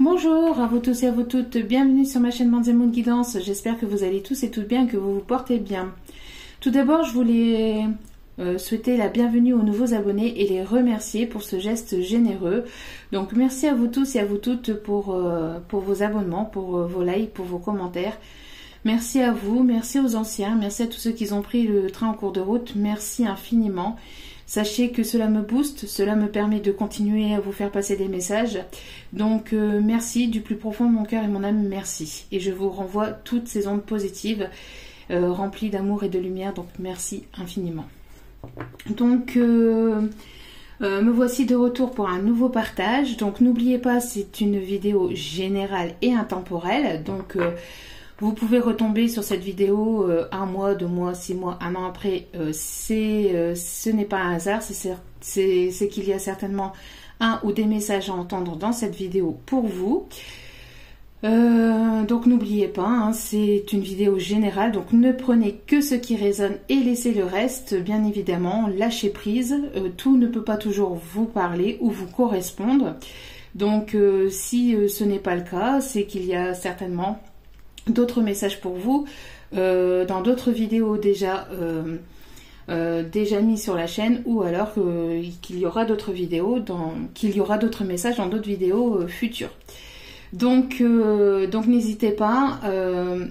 Bonjour à vous tous et à vous toutes, bienvenue sur ma chaîne Manzemoon Guidance. J'espère que vous allez tous et toutes bien, que vous vous portez bien. Tout d'abord, je voulais souhaiter la bienvenue aux nouveaux abonnés et les remercier pour ce geste généreux. Donc merci à vous tous et à vous toutes pour vos abonnements, pour vos likes, pour vos commentaires. Merci à vous, merci aux anciens, merci à tous ceux qui ont pris le train en cours de route, merci infiniment. Sachez que cela me booste, cela me permet de continuer à vous faire passer des messages. Donc merci du plus profond de mon cœur et mon âme, merci. Et je vous renvoie toutes ces ondes positives, remplies d'amour et de lumière, donc merci infiniment. Donc me voici de retour pour un nouveau partage. Donc n'oubliez pas, c'est une vidéo générale et intemporelle. Donc vous pouvez retomber sur cette vidéo 1 mois, 2 mois, 6 mois, 1 an après. Ce n'est pas un hasard, c'est qu'il y a certainement un ou des messages à entendre dans cette vidéo pour vous. Donc n'oubliez pas, hein, c'est une vidéo générale, donc ne prenez que ce qui résonne et laissez le reste, bien évidemment, lâchez prise. Tout ne peut pas toujours vous parler ou vous correspondre. Donc si ce n'est pas le cas, c'est qu'il y a certainement d'autres messages pour vous dans d'autres vidéos déjà mis sur la chaîne, ou alors qu'il y aura d'autres vidéos, qu'il y aura d'autres messages dans d'autres vidéos futures. Donc n'hésitez pas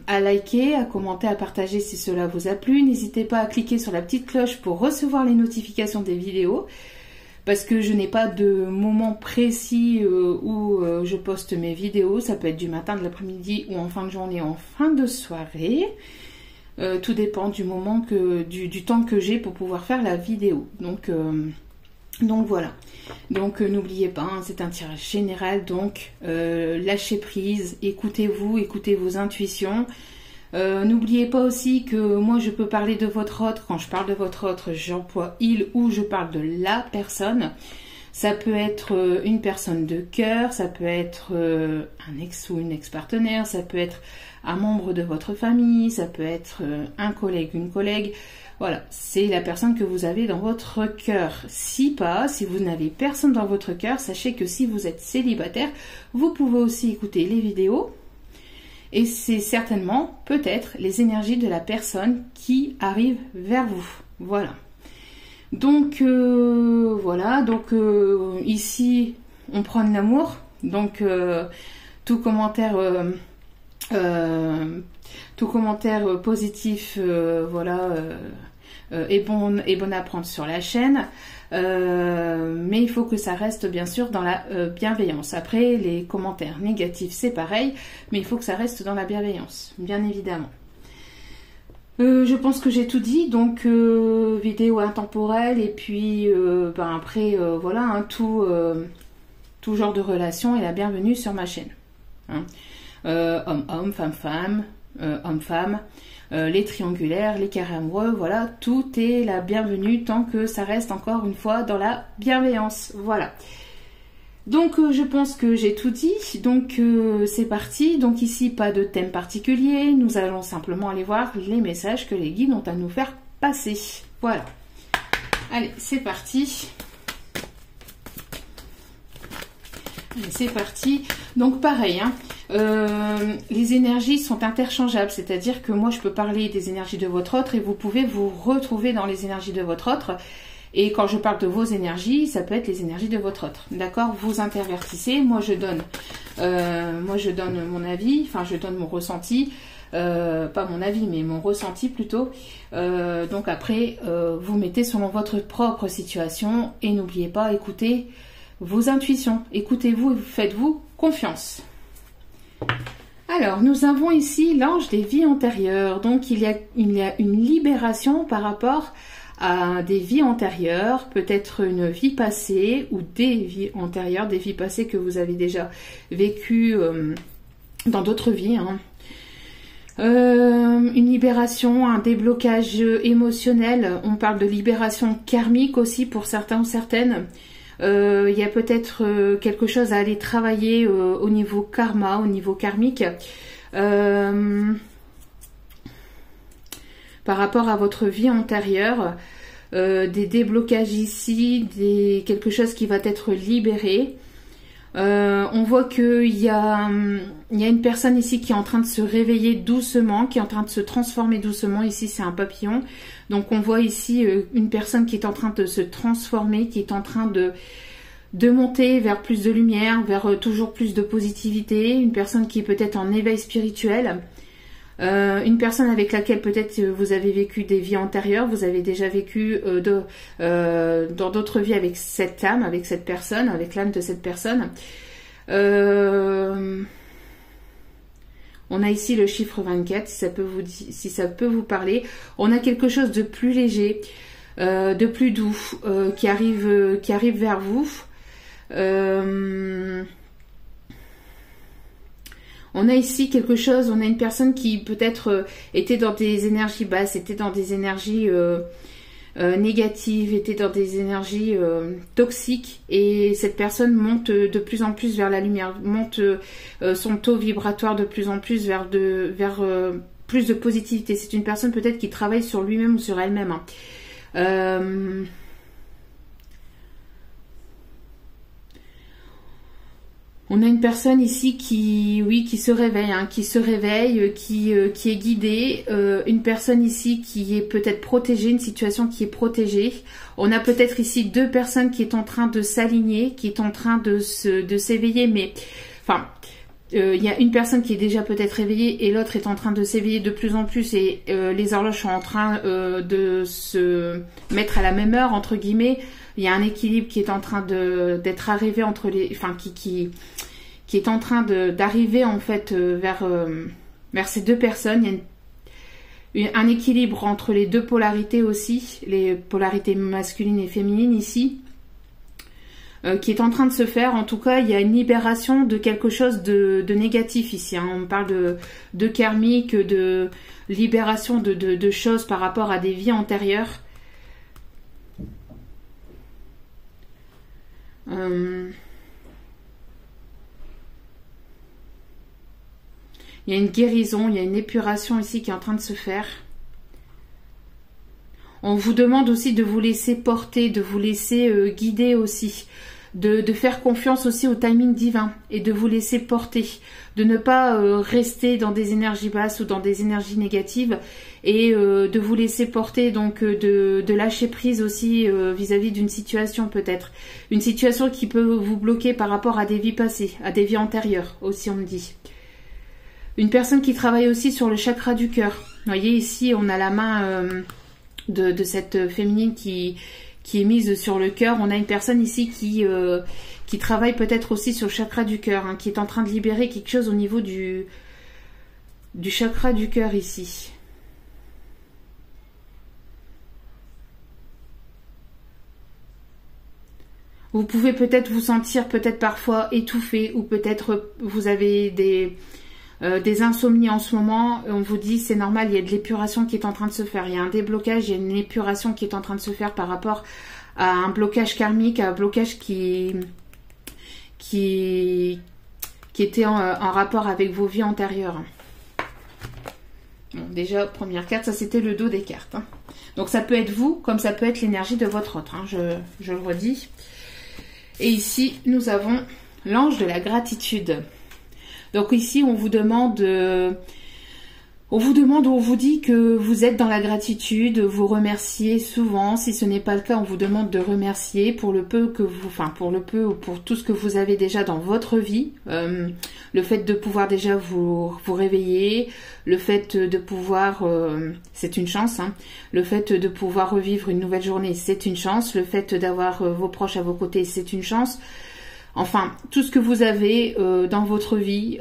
à liker, à commenter, à partager si cela vous a plu. N'hésitez pas à cliquer sur la petite cloche pour recevoir les notifications des vidéos. Parce que je n'ai pas de moment précis où je poste mes vidéos. Ça peut être du matin, de l'après-midi ou en fin de journée, en fin de soirée. Tout dépend du moment du temps que j'ai pour pouvoir faire la vidéo. Donc voilà. Donc n'oubliez pas, hein, c'est un tirage général. Donc lâchez prise, écoutez-vous, écoutez vos intuitions. N'oubliez pas aussi que moi je peux parler de votre autre. Quand je parle de votre autre, j'emploie il ou je parle de la personne. Ça peut être une personne de cœur, ça peut être un ex ou une ex-partenaire, ça peut être un membre de votre famille, ça peut être un collègue, une collègue. Voilà, c'est la personne que vous avez dans votre cœur. Si vous n'avez personne dans votre cœur, sachez que si vous êtes célibataire, vous pouvez aussi écouter les vidéos. Et c'est certainement, peut-être, les énergies de la personne qui arrive vers vous. Voilà. Donc, voilà. Donc, ici, on prend de l'amour. Donc, tout commentaire positif, voilà, est bon à prendre sur la chaîne. Mais il faut que ça reste bien sûr dans la bienveillance. Après, les commentaires négatifs, c'est pareil, mais il faut que ça reste dans la bienveillance, bien évidemment. Je pense que j'ai tout dit, donc vidéo intemporelle, et puis après, voilà, hein, tout genre de relation est la bienvenue sur ma chaîne. Hein. Homme-homme, femme-femme, homme-femme, les triangulaires, les carrés amoureux, voilà, tout est la bienvenue tant que ça reste encore une fois dans la bienveillance, voilà. Donc je pense que j'ai tout dit, donc c'est parti. Donc ici pas de thème particulier, nous allons simplement aller voir les messages que les guides ont à nous faire passer, voilà. Allez, c'est parti. C'est parti. Donc pareil, hein, les énergies sont interchangeables, c'est-à-dire que moi je peux parler des énergies de votre autre et vous pouvez vous retrouver dans les énergies de votre autre. Et quand je parle de vos énergies, ça peut être les énergies de votre autre. D'accord? Vous intervertissez, moi je donne mon avis, enfin je donne mon ressenti, pas mon avis mais mon ressenti plutôt. Donc après vous mettez selon votre propre situation et n'oubliez pas, écoutez vos intuitions, écoutez-vous et faites-vous confiance. Alors, nous avons ici l'ange des vies antérieures. Donc, il y a une libération par rapport à des vies antérieures, peut-être une vie passée ou des vies antérieures, des vies passées que vous avez déjà vécues dans d'autres vies. Hein. Une libération, un déblocage émotionnel. On parle de libération karmique aussi pour certains ou certaines. Il y a peut-être quelque chose à aller travailler au niveau karma, au niveau karmique, par rapport à votre vie antérieure, des déblocages ici, quelque chose qui va être libéré. On voit qu'il y a une personne ici qui est en train de se réveiller doucement, qui est en train de se transformer doucement. Ici, c'est un papillon. Donc, on voit ici une personne qui est en train de se transformer, qui est en train de monter vers plus de lumière, vers toujours plus de positivité. Une personne qui est peut-être en éveil spirituel. Une personne avec laquelle peut-être vous avez vécu des vies antérieures, vous avez déjà vécu dans d'autres vies avec cette âme, avec cette personne, avec l'âme de cette personne. On a ici le chiffre 24, si ça peut vous parler. On a quelque chose de plus léger, de plus doux, qui arrive vers vous. On a ici quelque chose, on a une personne qui peut-être était dans des énergies basses, était dans des énergies négatives, était dans des énergies toxiques, et cette personne monte de plus en plus vers la lumière, monte son taux vibratoire de plus en plus vers plus de positivité. C'est une personne peut-être qui travaille sur lui-même ou sur elle-même. On a une personne ici qui se réveille, qui est guidée. Une personne ici qui est peut-être protégée, une situation qui est protégée. On a peut-être ici deux personnes qui est en train de s'aligner, qui est en train de s'éveiller, mais enfin, il y a une personne qui est déjà peut-être réveillée et l'autre est en train de s'éveiller de plus en plus, et les horloges sont en train de se mettre à la même heure, entre guillemets. Il y a un équilibre qui est en train d'être arrivé entre les, enfin qui est en train d'arriver en fait vers ces deux personnes. Il y a un équilibre entre les deux polarités aussi, les polarités masculines et féminines ici, qui est en train de se faire. En tout cas, il y a une libération de quelque chose de négatif ici. On parle de karmique, de libération de choses par rapport à des vies antérieures. Il y a une guérison, il y a une épuration ici qui est en train de se faire. On vous demande aussi de vous laisser porter, de vous laisser guider aussi, de faire confiance aussi au timing divin et de vous laisser porter, de ne pas rester dans des énergies basses ou dans des énergies négatives, et de vous laisser porter, donc de lâcher prise aussi vis-à-vis d'une situation, peut-être une situation qui peut vous bloquer par rapport à des vies passées, à des vies antérieures aussi, on me dit. Une personne qui travaille aussi sur le chakra du cœur. Vous voyez ici, on a la main de cette féminine qui est mise sur le cœur. On a une personne ici qui travaille peut-être aussi sur le chakra du cœur, hein, qui est en train de libérer quelque chose au niveau du chakra du cœur ici. Vous pouvez peut-être vous sentir peut-être parfois étouffé, ou peut-être vous avez des insomnies en ce moment. On vous dit c'est normal, il y a de l'épuration qui est en train de se faire, il y a un déblocage, il y a une épuration qui est en train de se faire par rapport à un blocage karmique, à un blocage qui était en rapport avec vos vies antérieures. Bon, déjà, première carte, ça c'était le dos des cartes, hein. Donc ça peut être vous, comme ça peut être l'énergie de votre autre, hein, je le redis. Et ici, nous avons l'ange de la gratitude. Donc ici, on vous demande, on vous dit que vous êtes dans la gratitude, vous remerciez souvent. Si ce n'est pas le cas, on vous demande de remercier pour le peu que vous, enfin pour le peu ou pour tout ce que vous avez déjà dans votre vie. Le fait de pouvoir déjà vous réveiller, le fait de pouvoir, c'est une chance, hein, le fait de pouvoir revivre une nouvelle journée, c'est une chance. Le fait d'avoir vos proches à vos côtés, c'est une chance. Enfin, tout ce que vous avez dans votre vie,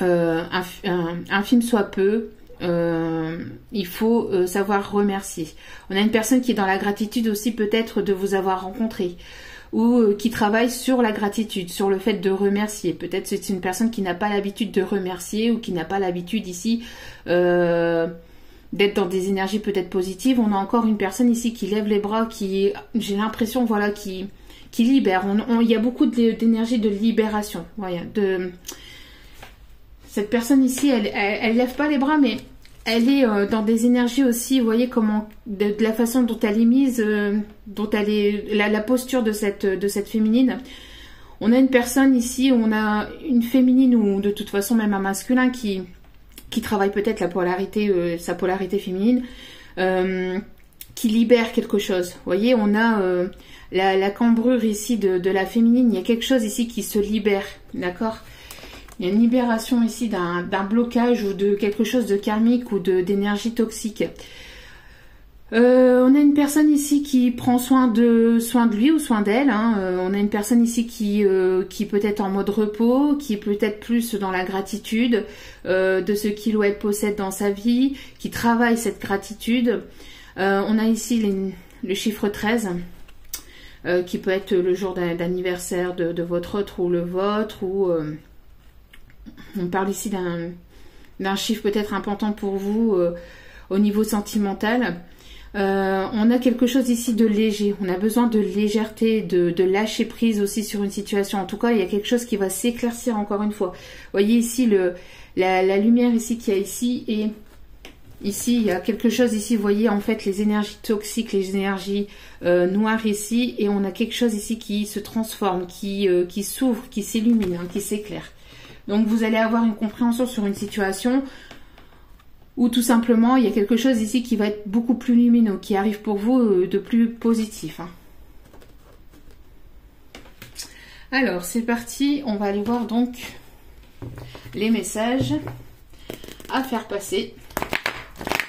infime soit peu, il faut savoir remercier. On a une personne qui est dans la gratitude aussi, peut-être de vous avoir rencontré, ou qui travaille sur la gratitude, sur le fait de remercier. Peut-être c'est une personne qui n'a pas l'habitude de remercier, ou qui n'a pas l'habitude ici d'être dans des énergies peut-être positives. On a encore une personne ici qui lève les bras, qui, j'ai l'impression, voilà, qui libère. Il y a beaucoup d'énergie de libération. Voilà, cette personne ici, elle lève pas les bras, mais elle est dans des énergies aussi. Vous voyez comment, de la façon dont elle est mise, dont elle est, la posture de cette féminine. On a une personne ici, on a une féminine ou de toute façon même un masculin qui travaille peut-être la polarité, sa polarité féminine, qui libère quelque chose. Vous voyez, on a la cambrure ici de la féminine, il y a quelque chose ici qui se libère, d'accord? Il y a une libération ici d'un blocage ou de quelque chose de karmique ou d'énergie toxique. On a une personne ici qui prend soin de lui ou soin d'elle. Hein. On a une personne ici qui peut être en mode repos, qui est peut-être plus dans la gratitude de ce qu'il ou elle possède dans sa vie, qui travaille cette gratitude. On a ici le chiffre 13, qui peut être le jour d'anniversaire de votre autre ou le vôtre, ou on parle ici d'un chiffre peut-être important pour vous au niveau sentimental. On a quelque chose ici de léger, on a besoin de légèreté, de lâcher prise aussi sur une situation. En tout cas, il y a quelque chose qui va s'éclaircir encore une fois. Vous voyez ici la lumière ici qu'il y a ici, et ici il y a quelque chose ici, vous voyez en fait les énergies toxiques, les énergies noires ici, et on a quelque chose ici qui se transforme, qui s'ouvre, qui s'illumine, hein, qui s'éclaire. Donc vous allez avoir une compréhension sur une situation ou tout simplement, il y a quelque chose ici qui va être beaucoup plus lumineux, qui arrive pour vous de plus positif. Hein. Alors, c'est parti. On va aller voir donc les messages à faire passer.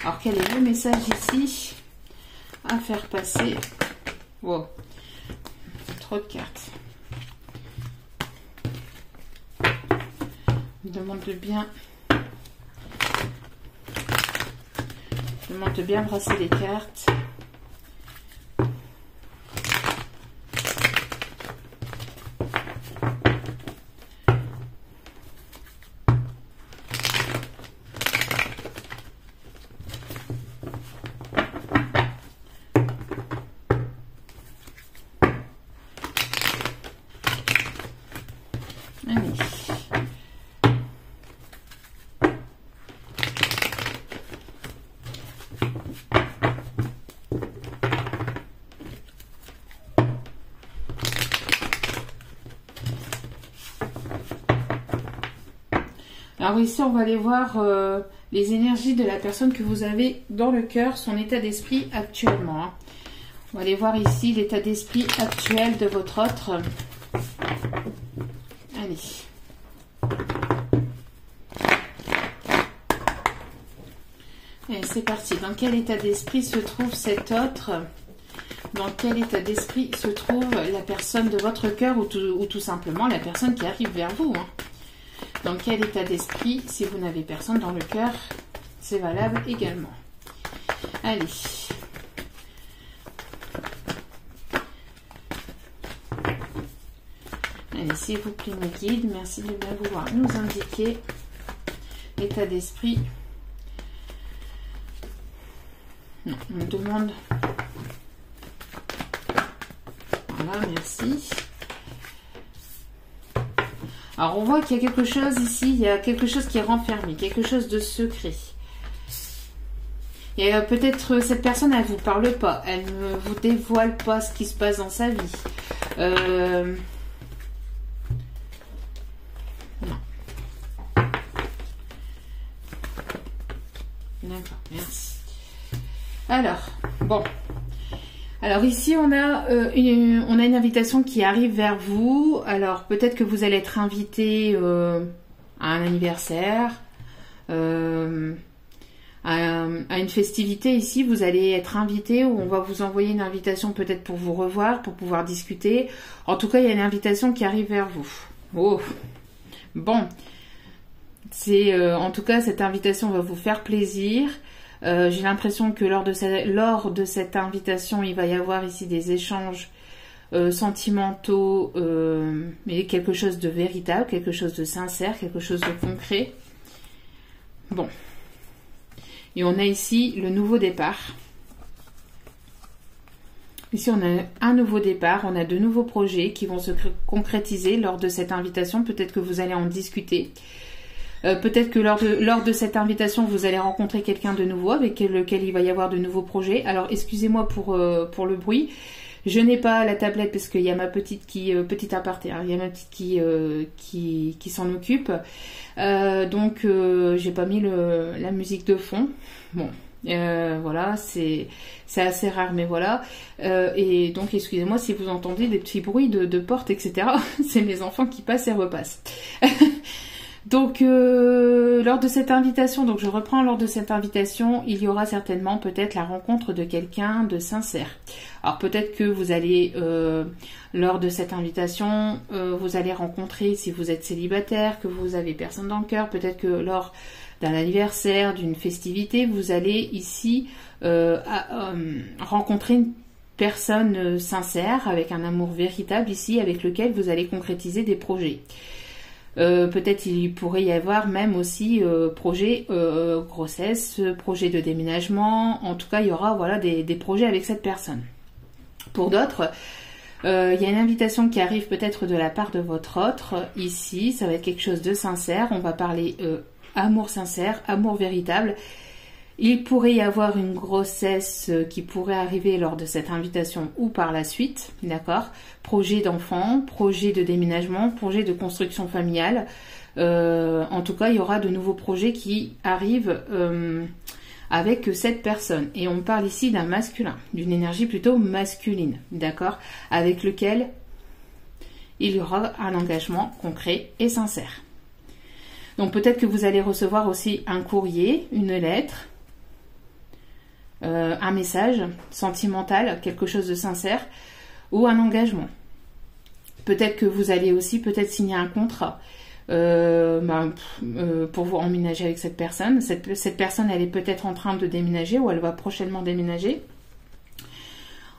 Alors, quel est le message ici à faire passer? Wow, trop de cartes. On demande de bien... Je demande de bien brasser les cartes. Allez. Alors ici, on va aller voir les énergies de la personne que vous avez dans le cœur, son état d'esprit actuellement. Hein. On va aller voir ici l'état d'esprit actuel de votre autre. Allez. Et c'est parti. Dans quel état d'esprit se trouve cet autre? Dans quel état d'esprit se trouve la personne de votre cœur, ou tout simplement la personne qui arrive vers vous, hein. Dans quel état d'esprit, si vous n'avez personne dans le cœur, c'est valable également. Allez. Allez, s'il vous plaît, mes guides, merci de bien vouloir nous indiquer l'état d'esprit. Non, on me demande... Voilà, merci. Alors, on voit qu'il y a quelque chose ici, il y a quelque chose qui est renfermé, quelque chose de secret. Et peut-être cette personne, elle ne vous parle pas, elle ne vous dévoile pas ce qui se passe dans sa vie. Non. D'accord, merci. Alors, bon. Alors ici, on a une invitation qui arrive vers vous. Alors peut-être que vous allez être invité à un anniversaire, à une festivité ici. Vous allez être invité, ou on va vous envoyer une invitation peut-être pour vous revoir, pour pouvoir discuter. En tout cas, il y a une invitation qui arrive vers vous. Oh, bon. En tout cas, cette invitation va vous faire plaisir. J'ai l'impression que lors de cette invitation, il va y avoir ici des échanges sentimentaux, mais quelque chose de véritable, quelque chose de sincère, quelque chose de concret. Bon. Et on a ici le nouveau départ. Ici, on a un nouveau départ, on a de nouveaux projets qui vont se concrétiser lors de cette invitation. Peut-être que vous allez en discuter. Peut-être que lors de cette invitation, vous allez rencontrer quelqu'un de nouveau avec lequel il va y avoir de nouveaux projets. Alors, excusez-moi pour le bruit. Je n'ai pas la tablette parce qu'il y a ma petite qui, petite aparté, hein, il y a ma petite qui s'en occupe. Donc j'ai pas mis la musique de fond. Bon, voilà, c'est assez rare, mais voilà. Et donc excusez-moi si vous entendez des petits bruits de porte, etc. C'est mes enfants qui passent et repassent. Donc lors de cette invitation, donc je reprends, lors de cette invitation, il y aura certainement peut-être la rencontre de quelqu'un de sincère. Alors peut-être que vous allez, lors de cette invitation, vous allez rencontrer, si vous êtes célibataire, que vous avez personne dans le cœur, peut-être que lors d'un anniversaire, d'une festivité, vous allez ici rencontrer une personne sincère, avec un amour véritable ici, avec lequel vous allez concrétiser des projets. Peut-être il pourrait y avoir même aussi projet grossesse, projet de déménagement. En tout cas, il y aura voilà des projets avec cette personne. Pour d'autres, il y a une invitation qui arrive peut-être de la part de votre autre. Ici, ça va être quelque chose de sincère. On va parler amour sincère, amour véritable. Il pourrait y avoir une grossesse qui pourrait arriver lors de cette invitation ou par la suite, d'accord? Projet d'enfant, projet de déménagement, projet de construction familiale. En tout cas, il y aura de nouveaux projets qui arrivent avec cette personne. Et on parle ici d'un masculin, d'une énergie plutôt masculine, d'accord? Avec lequel il y aura un engagement concret et sincère. Donc peut-être que vous allez recevoir aussi un courrier, une lettre, un message sentimental, quelque chose de sincère, ou un engagement. Peut-être que vous allez aussi peut-être signer un contrat pour vous emménager avec cette personne. Cette personne, elle est peut-être en train de déménager ou elle va prochainement déménager.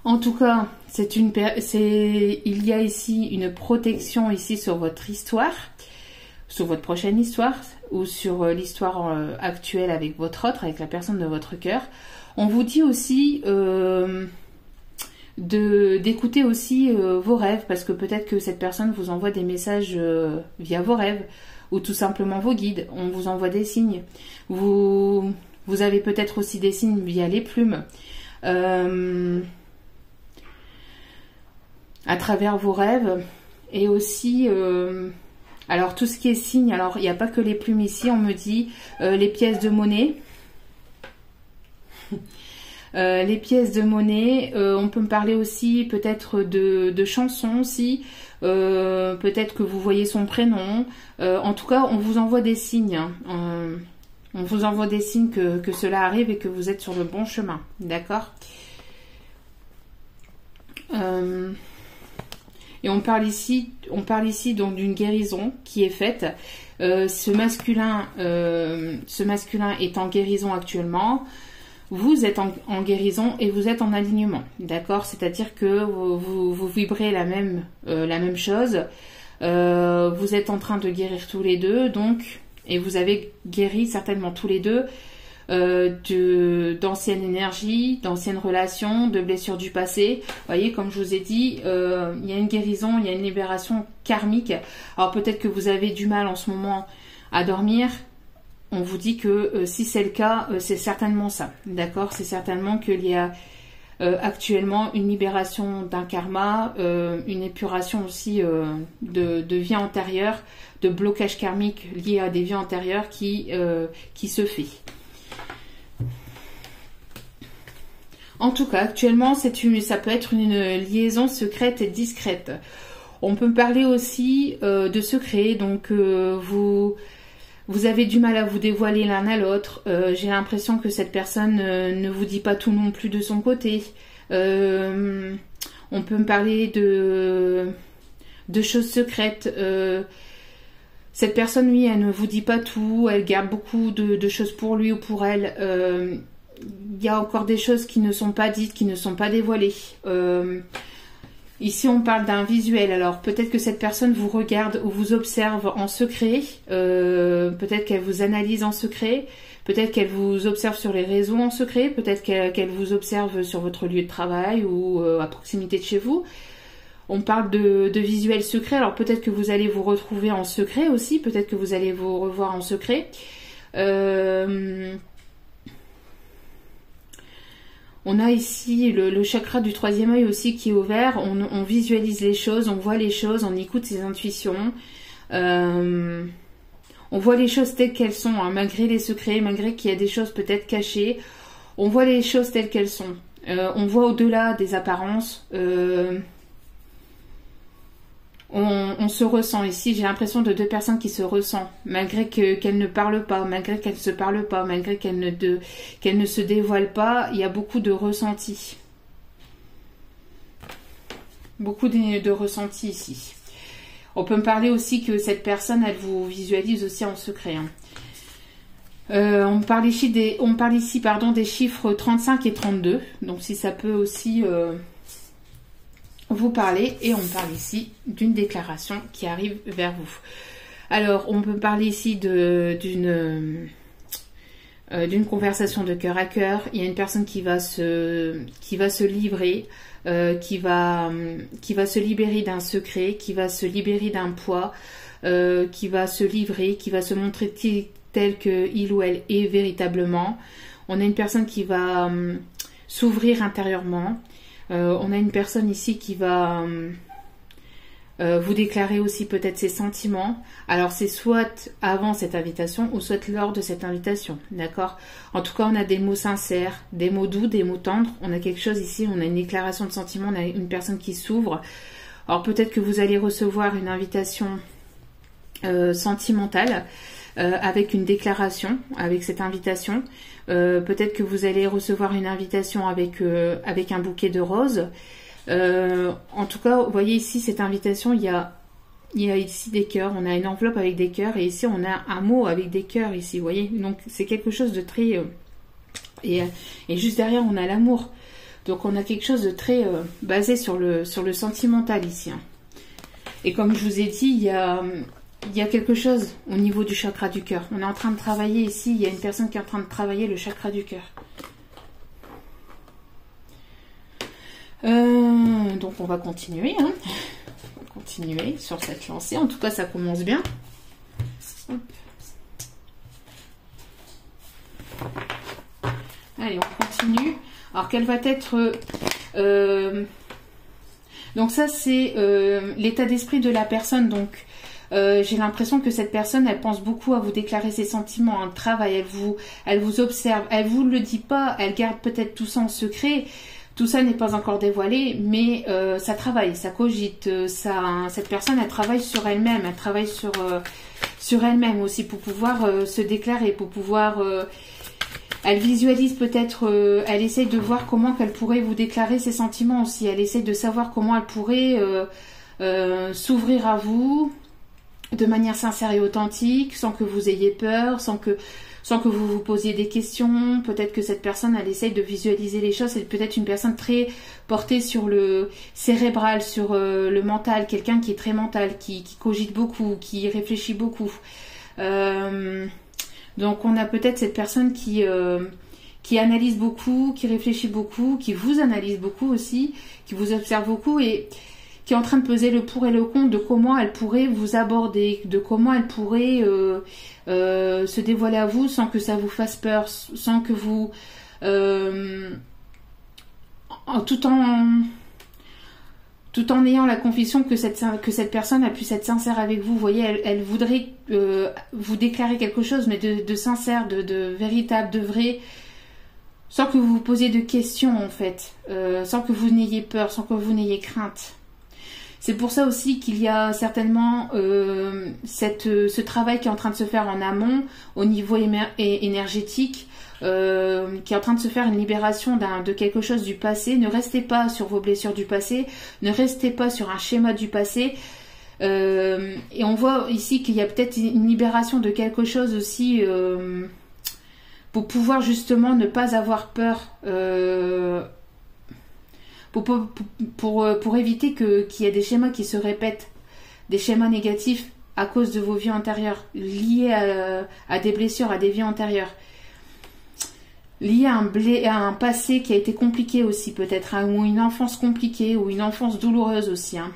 En tout cas, il y a ici une protection ici sur votre histoire, sur votre prochaine histoire ou sur l'histoire actuelle avec votre autre, avec la personne de votre cœur. On vous dit aussi d'écouter aussi vos rêves, parce que peut-être que cette personne vous envoie des messages via vos rêves ou tout simplement vos guides. On vous envoie des signes. Vous avez peut-être aussi des signes via les plumes. À travers vos rêves et aussi... alors tout ce qui est signe, alors il n'y a pas que les plumes ici, on me dit les pièces de monnaie. Les pièces de monnaie, on peut me parler aussi peut-être de chansons aussi, peut-être que vous voyez son prénom. En tout cas, on vous envoie des signes. On vous envoie des signes que cela arrive et que vous êtes sur le bon chemin. D'accord ? Et on parle ici donc d'une guérison qui est faite. Ce masculin est en guérison actuellement. Vous êtes en guérison et vous êtes en alignement, d'accord? C'est-à-dire que vous vibrez la même chose. Vous êtes en train de guérir tous les deux, donc, et vous avez guéri certainement tous les deux d'anciennes énergies, d'anciennes relations, de blessures du passé. Vous voyez, comme je vous ai dit, il y a une guérison, il y a une libération karmique. Alors peut-être que vous avez du mal en ce moment à dormir. On vous dit que si c'est le cas, c'est certainement ça, d'accord? C'est certainement qu'il y a actuellement une libération d'un karma, une épuration aussi de vies antérieures, de blocage karmique lié à des vies antérieures qui se fait. En tout cas, actuellement, ça peut être une liaison secrète et discrète. On peut parler aussi de secret, donc vous avez du mal à vous dévoiler l'un à l'autre. J'ai l'impression que cette personne ne vous dit pas tout non plus de son côté. On peut me parler de choses secrètes. Cette personne, oui, elle ne vous dit pas tout. Elle garde beaucoup de choses pour lui ou pour elle. Il y a encore des choses qui ne sont pas dites, qui ne sont pas dévoilées. Ici, on parle d'un visuel. Alors, peut-être que cette personne vous regarde ou vous observe en secret. Peut-être qu'elle vous analyse en secret. Peut-être qu'elle vous observe sur les réseaux en secret. Peut-être qu'elle vous observe sur votre lieu de travail ou à proximité de chez vous. On parle de visuel secret. Alors, peut-être que vous allez vous retrouver en secret aussi. Peut-être que vous allez vous revoir en secret. On a ici le chakra du troisième œil aussi qui est ouvert. On visualise les choses, on voit les choses, on écoute ses intuitions. On voit les choses telles qu'elles sont, hein, malgré les secrets, malgré qu'il y a des choses peut-être cachées. On voit les choses telles qu'elles sont. On voit au-delà des apparences. On se ressent ici. J'ai l'impression de deux personnes qui se ressentent, malgré qu'elles ne parlent pas, malgré qu'elles ne se parlent pas, malgré qu'elles ne se dévoilent pas. Il y a beaucoup de ressentis. Beaucoup de ressentis ici. On peut me parler aussi que cette personne, elle vous visualise aussi en secret. Hein. On me parle ici, des chiffres 35 et 32. Donc si ça peut aussi vous parler. Et on me parle ici d'une déclaration qui arrive vers vous. Alors, on peut parler ici d'une conversation de cœur à cœur. Il y a une personne qui va se livrer, qui va se libérer d'un secret, qui va se libérer d'un poids, qui va se livrer, qui va se montrer tel qu'il ou elle est véritablement. On a une personne qui va s'ouvrir intérieurement. On a une personne ici qui va vous déclarer aussi peut-être ses sentiments. Alors c'est soit avant cette invitation ou soit lors de cette invitation, d'accord? En tout cas, on a des mots sincères, des mots doux, des mots tendres. On a quelque chose ici, on a une déclaration de sentiments, on a une personne qui s'ouvre. Alors peut-être que vous allez recevoir une invitation sentimentale avec une déclaration, avec cette invitation. Peut-être que vous allez recevoir une invitation avec un bouquet de roses. En tout cas, vous voyez ici cette invitation, il y a ici des cœurs, on a une enveloppe avec des cœurs et ici on a un mot avec des cœurs ici, vous voyez. Donc c'est quelque chose de très... et juste derrière on a l'amour. Donc on a quelque chose de très basé sur le sentimental ici. Hein. Et comme je vous ai dit, il y a quelque chose au niveau du chakra du cœur. On est en train de travailler ici, il y a une personne qui est en train de travailler le chakra du cœur. Donc on va continuer. Hein. On va continuer sur cette lancée. En tout cas, ça commence bien. Hop. Allez, on continue. Alors, quelle va être... donc ça, c'est l'état d'esprit de la personne. Donc, j'ai l'impression que cette personne, elle pense beaucoup à vous déclarer ses sentiments, un travail. Elle vous observe. Elle vous le dit pas. Elle garde peut-être tout ça en secret. Tout ça n'est pas encore dévoilé, mais ça travaille, ça cogite. Cette personne, elle travaille sur elle-même. Elle travaille sur elle-même aussi pour pouvoir se déclarer, pour pouvoir... elle visualise peut-être, elle essaye de voir comment qu'elle pourrait vous déclarer ses sentiments aussi. Elle essaye de savoir comment elle pourrait s'ouvrir à vous de manière sincère et authentique, sans que vous ayez peur, sans que vous vous posiez des questions. Peut-être que cette personne, elle essaye de visualiser les choses. C'est peut-être une personne très portée sur le cérébral, sur le mental, quelqu'un qui est très mental, qui cogite beaucoup, qui réfléchit beaucoup. Donc on a peut-être cette personne qui analyse beaucoup, qui réfléchit beaucoup, qui vous analyse beaucoup aussi, qui vous observe beaucoup et qui est en train de peser le pour et le contre de comment elle pourrait vous aborder, de comment elle pourrait se dévoiler à vous sans que ça vous fasse peur, sans que vous... tout en ayant la conviction que cette personne a pu être sincère avec vous. Vous voyez, elle voudrait vous déclarer quelque chose, mais de sincère, de véritable, de vrai, sans que vous vous posiez de questions en fait, sans que vous n'ayez peur, sans que vous n'ayez crainte. C'est pour ça aussi qu'il y a certainement ce travail qui est en train de se faire en amont, au niveau énergétique, qui est en train de se faire une libération de quelque chose du passé. Ne restez pas sur vos blessures du passé, ne restez pas sur un schéma du passé. Et on voit ici qu'il y a peut-être une libération de quelque chose aussi pour pouvoir justement ne pas avoir peur, pour éviter qu'il y ait des schémas qui se répètent, des schémas négatifs à cause de vos vies antérieures, liés à des blessures, à des vies antérieures. Lié à un passé qui a été compliqué aussi peut-être, hein, ou une enfance compliquée, ou une enfance douloureuse aussi. Hein.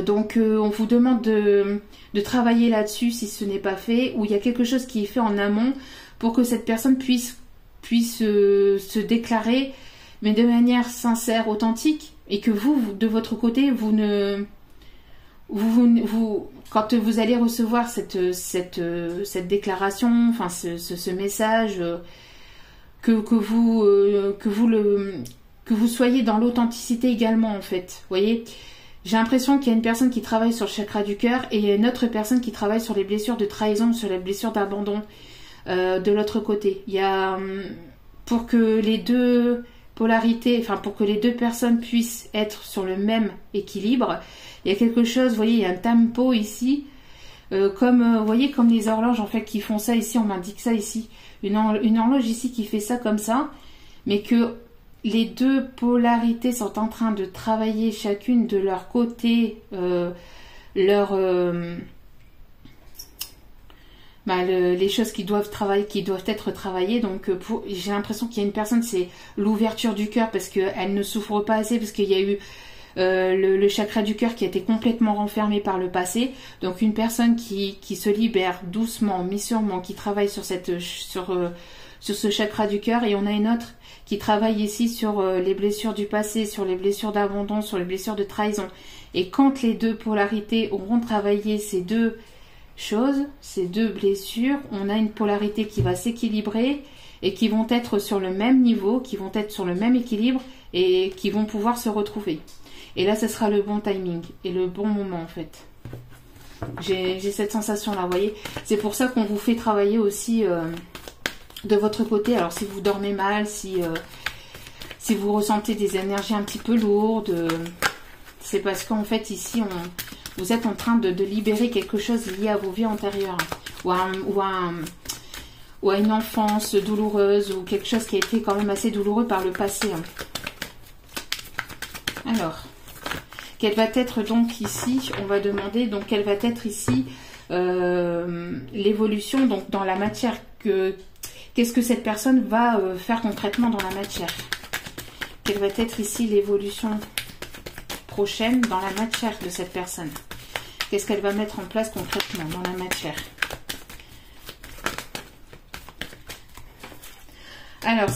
Donc on vous demande de travailler là-dessus si ce n'est pas fait, ou il y a quelque chose qui est fait en amont pour que cette personne puisse se déclarer mais de manière sincère, authentique, et que vous de votre côté, quand vous allez recevoir cette déclaration, enfin ce message, que vous soyez dans l'authenticité également, en fait. Vous voyez, j'ai l'impression qu'il y a une personne qui travaille sur le chakra du cœur et il y a une autre personne qui travaille sur les blessures de trahison, sur les blessures d'abandon de l'autre côté. Il y a, pour que les deux polarités, enfin pour que les deux personnes puissent être sur le même équilibre, il y a quelque chose, vous voyez, il y a un tempo ici, vous voyez, comme les horloges en fait qui font ça ici, on m'indique ça ici, une horloge ici qui fait ça comme ça, mais que les deux polarités sont en train de travailler chacune de leur côté les choses qui doivent être travaillées. Donc j'ai l'impression qu'il y a une personne, c'est l'ouverture du cœur parce qu'elle ne souffre pas assez, parce qu'il y a eu le chakra du cœur qui a été complètement renfermé par le passé. Donc une personne qui se libère doucement, mais sûrement, qui travaille sur ce chakra du cœur, et on a une autre qui travaille ici sur les blessures du passé, sur les blessures d'abandon, sur les blessures de trahison. Et quand les deux polarités auront travaillé ces deux choses, ces deux blessures, on a une polarité qui va s'équilibrer et qui vont être sur le même niveau, qui vont être sur le même équilibre et qui vont pouvoir se retrouver. Et là, ce sera le bon timing et le bon moment, en fait. J'ai cette sensation-là, vous voyez. C'est pour ça qu'on vous fait travailler aussi de votre côté. Alors, si vous dormez mal, si vous ressentez des énergies un petit peu lourdes, c'est parce qu'en fait, ici, vous êtes en train de libérer quelque chose lié à vos vies antérieures, ou à une enfance douloureuse, ou quelque chose qui a été quand même assez douloureux par le passé. Alors, quelle va être donc ici, on va demander, donc quelle va être ici l'évolution donc dans la matière, qu'est-ce que cette personne va faire concrètement dans la matière? Quelle va être ici l'évolution prochaine dans la matière de cette personne? Qu'est-ce qu'elle va mettre en place concrètement dans la matière? Alors,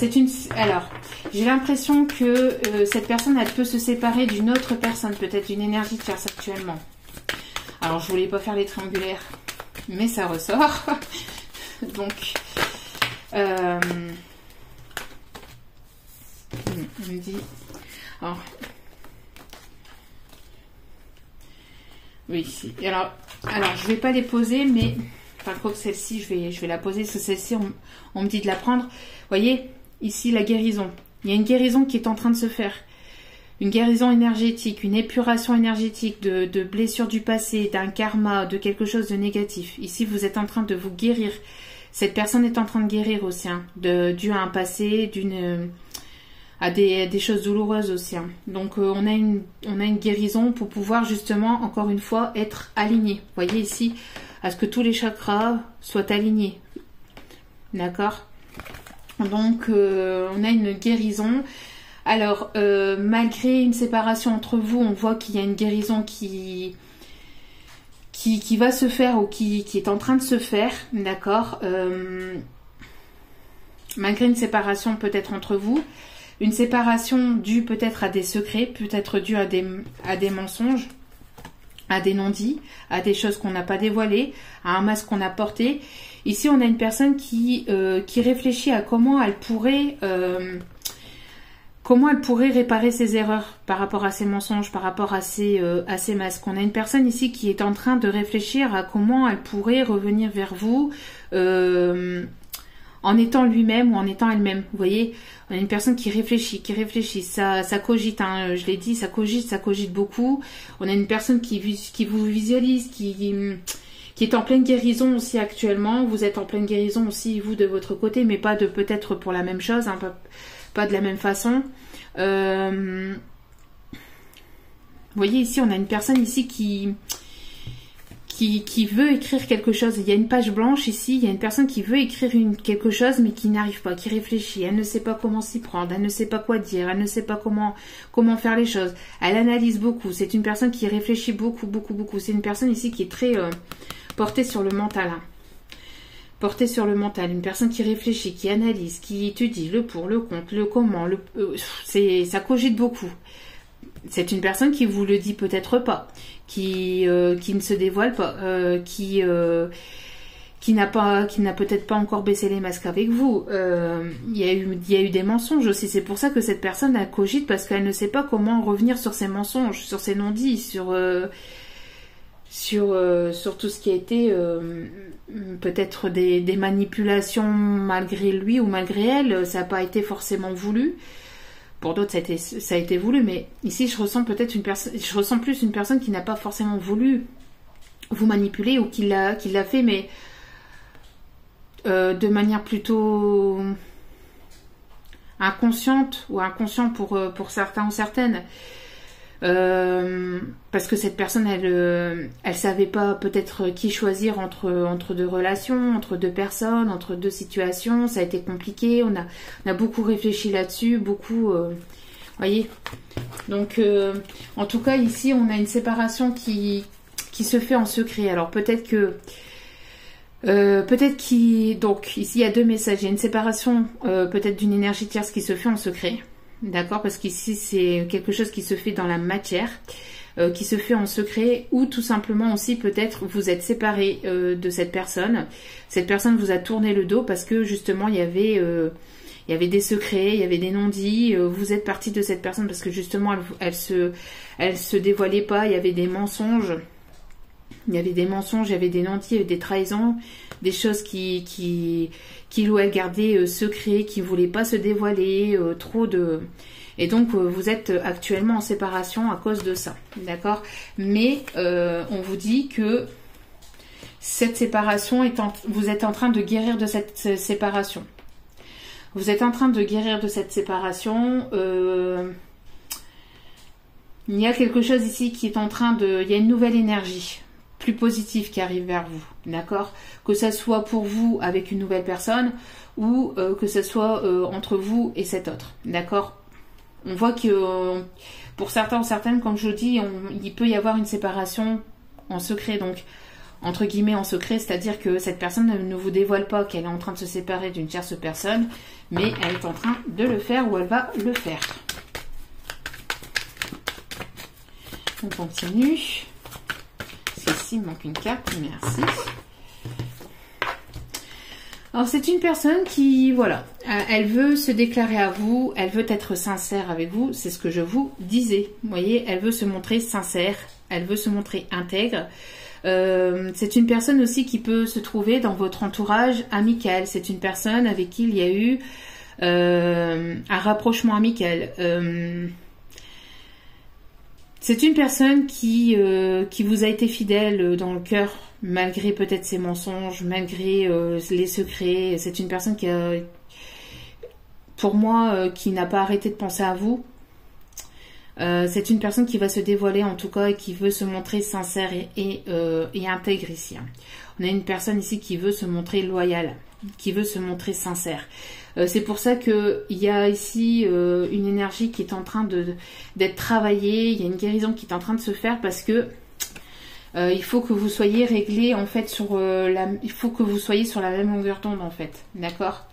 j'ai l'impression que cette personne, elle peut se séparer d'une autre personne, peut-être d'une énergie tierce actuellement. Alors, je voulais pas faire les triangulaires, mais ça ressort. Donc, on me dit... Alors, oui, si. Alors, je vais pas les poser, mais... Enfin, quoi que celle-ci, je vais la poser, parce que celle-ci, on me dit de la prendre. Vous voyez, ici, la guérison. Il y a une guérison qui est en train de se faire. Une guérison énergétique, une épuration énergétique de blessures du passé, d'un karma, de quelque chose de négatif. Ici, vous êtes en train de vous guérir. Cette personne est en train de guérir aussi, hein, dû à un passé, à des choses douloureuses aussi. Hein. Donc, on a une guérison pour pouvoir justement, encore une fois, être aligné. Vous voyez ici, à ce que tous les chakras soient alignés. D'accord? Donc, on a une guérison. Alors, malgré une séparation entre vous, on voit qu'il y a une guérison qui va se faire ou qui est en train de se faire. D'accord? Malgré une séparation peut-être entre vous, une séparation due peut-être à des secrets, peut-être due à des mensonges, à des non-dits, à des choses qu'on n'a pas dévoilées, à un masque qu'on a porté. Ici, on a une personne qui réfléchit à comment elle pourrait réparer ses erreurs par rapport à ses mensonges, par rapport à ses masques. On a une personne ici qui est en train de réfléchir à comment elle pourrait revenir vers vous en étant lui-même ou en étant elle-même. Vous voyez, on a une personne qui réfléchit, ça cogite, hein, je l'ai dit, ça cogite beaucoup. On a une personne qui vous visualise, qui est en pleine guérison aussi actuellement. Vous êtes en pleine guérison aussi, vous, de votre côté, mais pas de peut-être pour la même chose, hein, pas de la même façon. Vous voyez ici, on a une personne ici qui veut écrire quelque chose. Il y a une page blanche ici, il y a une personne qui veut écrire quelque chose mais qui n'arrive pas, qui réfléchit, elle ne sait pas comment s'y prendre, elle ne sait pas quoi dire, elle ne sait pas comment faire les choses. Elle analyse beaucoup, c'est une personne qui réfléchit beaucoup. C'est une personne ici qui est très portée sur le mental. Hein. portée sur le mental, une personne qui réfléchit, qui analyse, qui étudie le pour, le contre, le comment, ça cogite beaucoup. C'est une personne qui vous le dit peut-être pas, qui ne se dévoile pas, qui n'a peut-être pas encore baissé les masques avec vous. Il y a eu des mensonges aussi. C'est pour ça que cette personne elle cogite, parce qu'elle ne sait pas comment revenir sur ses mensonges, sur ses non-dits, sur tout ce qui a été peut-être des manipulations malgré lui ou malgré elle. Ça n'a pas été forcément voulu. Pour d'autres, ça a été voulu, mais ici, je ressens plus une personne qui n'a pas forcément voulu vous manipuler ou qui l'a fait, mais de manière plutôt inconsciente ou inconscient pour certains ou certaines. Parce que cette personne, elle savait pas peut-être qui choisir entre deux relations, entre deux personnes, entre deux situations. Ça a été compliqué. On a beaucoup réfléchi là-dessus, beaucoup. Voyez. Donc, en tout cas, ici, on a une séparation qui se fait en secret. Alors peut-être donc ici il y a 2 messages. Il y a une séparation peut-être d'une énergie tierce qui se fait en secret. D'accord, parce qu'ici c'est quelque chose qui se fait dans la matière, qui se fait en secret, ou tout simplement aussi peut-être vous êtes séparés de cette personne. Cette personne vous a tourné le dos parce que justement il y avait des secrets, il y avait des non-dits. Vous êtes parti de cette personne parce que justement elle se dévoilait pas. Il y avait des mensonges. Il y avait des mensonges, il y avait des non-dits, il y avait des trahisons, des choses qu'il ou elle gardait secret, qui ne voulait pas se dévoiler, Et donc, vous êtes actuellement en séparation à cause de ça, d'accord? Mais on vous dit que cette séparation, vous êtes en train de guérir de cette séparation. Vous êtes en train de guérir de cette séparation. Il y a quelque chose ici qui est en train de... Il y a une nouvelle énergie plus positive qui arrive vers vous, d'accord? Que ça soit pour vous avec une nouvelle personne ou que ce soit entre vous et cet autre, d'accord? On voit que pour certains ou certaines, comme je dis, il peut y avoir une séparation en secret, donc entre guillemets en secret, c'est-à-dire que cette personne ne vous dévoile pas qu'elle est en train de se séparer d'une tierce personne, mais elle est en train de le faire ou elle va le faire. On continue. Ici, il manque une carte, merci. Alors, c'est une personne qui, voilà, elle veut se déclarer à vous, elle veut être sincère avec vous, c'est ce que je vous disais. Vous voyez, elle veut se montrer sincère, elle veut se montrer intègre. C'est une personne aussi qui peut se trouver dans votre entourage amical. C'est une personne avec qui il y a eu un rapprochement amical. C'est une personne qui vous a été fidèle dans le cœur, malgré peut-être ses mensonges, malgré les secrets. C'est une personne qui a, pour moi, qui n'a pas arrêté de penser à vous. C'est une personne qui va se dévoiler en tout cas et qui veut se montrer sincère et intègre ici. On a une personne ici qui veut se montrer loyale, qui veut se montrer sincère. C'est pour ça qu'il y a ici une énergie qui est en train d'être travaillée, il y a une guérison qui est en train de se faire parce que il faut que vous soyez réglé en fait il faut que vous soyez sur la même longueur d'onde en fait, d'accord?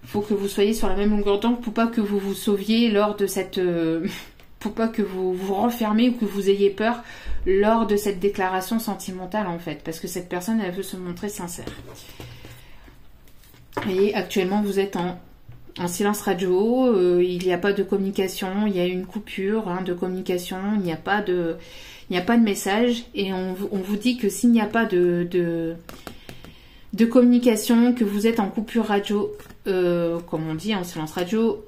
Il faut que vous soyez sur la même longueur d'onde pour pas que vous vous sauviez lors de cette... pour pas que vous vous renfermez ou que vous ayez peur lors de cette déclaration sentimentale en fait. Parce que cette personne, elle veut se montrer sincère. Et actuellement, vous êtes en silence radio. Il n'y a pas de communication. Il y a une coupure de communication. Il n'y a pas de message. Et on vous dit que s'il n'y a pas de communication, que vous êtes en coupure radio, comme on dit en silence radio,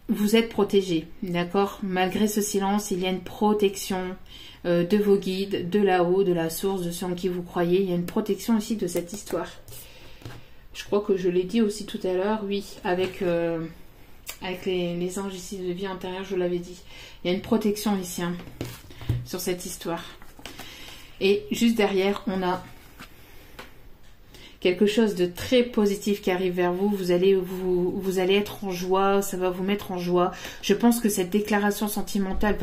vous êtes protégé, d'accord? Malgré ce silence, il y a une protection de vos guides, de là-haut, de la source, de ceux en qui vous croyez. Il y a une protection aussi de cette histoire. Je crois que je l'ai dit aussi tout à l'heure, oui, avec les anges ici de vie intérieure, je l'avais dit. Il y a une protection ici sur cette histoire. Et juste derrière, on a quelque chose de très positif qui arrive vers vous. Vous allez être en joie, ça va vous mettre en joie. Je pense que cette déclaration sentimentale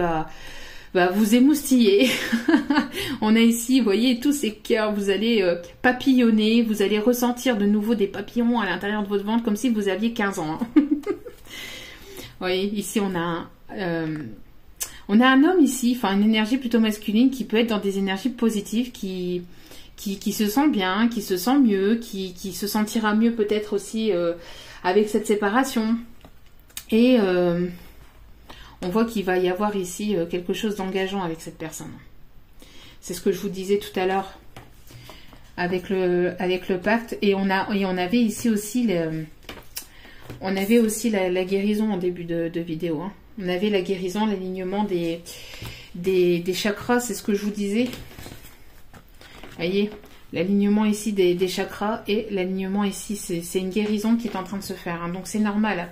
va vous émoustiller. On a ici, vous voyez, tous ces cœurs, vous allez papillonner, vous allez ressentir de nouveau des papillons à l'intérieur de votre ventre comme si vous aviez 15 ans. Hein. Vous voyez, ici on a un homme ici, enfin une énergie plutôt masculine qui peut être dans des énergies positives, qui se sent bien, qui se sent mieux, qui se sentira mieux peut-être aussi avec cette séparation. Et on voit qu'il va y avoir ici quelque chose d'engageant avec cette personne. C'est ce que je vous disais tout à l'heure avec le pacte. Et on avait ici aussi la guérison en début de vidéo. Hein. On avait la guérison, l'alignement des chakras, c'est ce que je vous disais. Voyez, l'alignement ici des chakras et l'alignement ici, c'est une guérison qui est en train de se faire. Hein, donc c'est normal.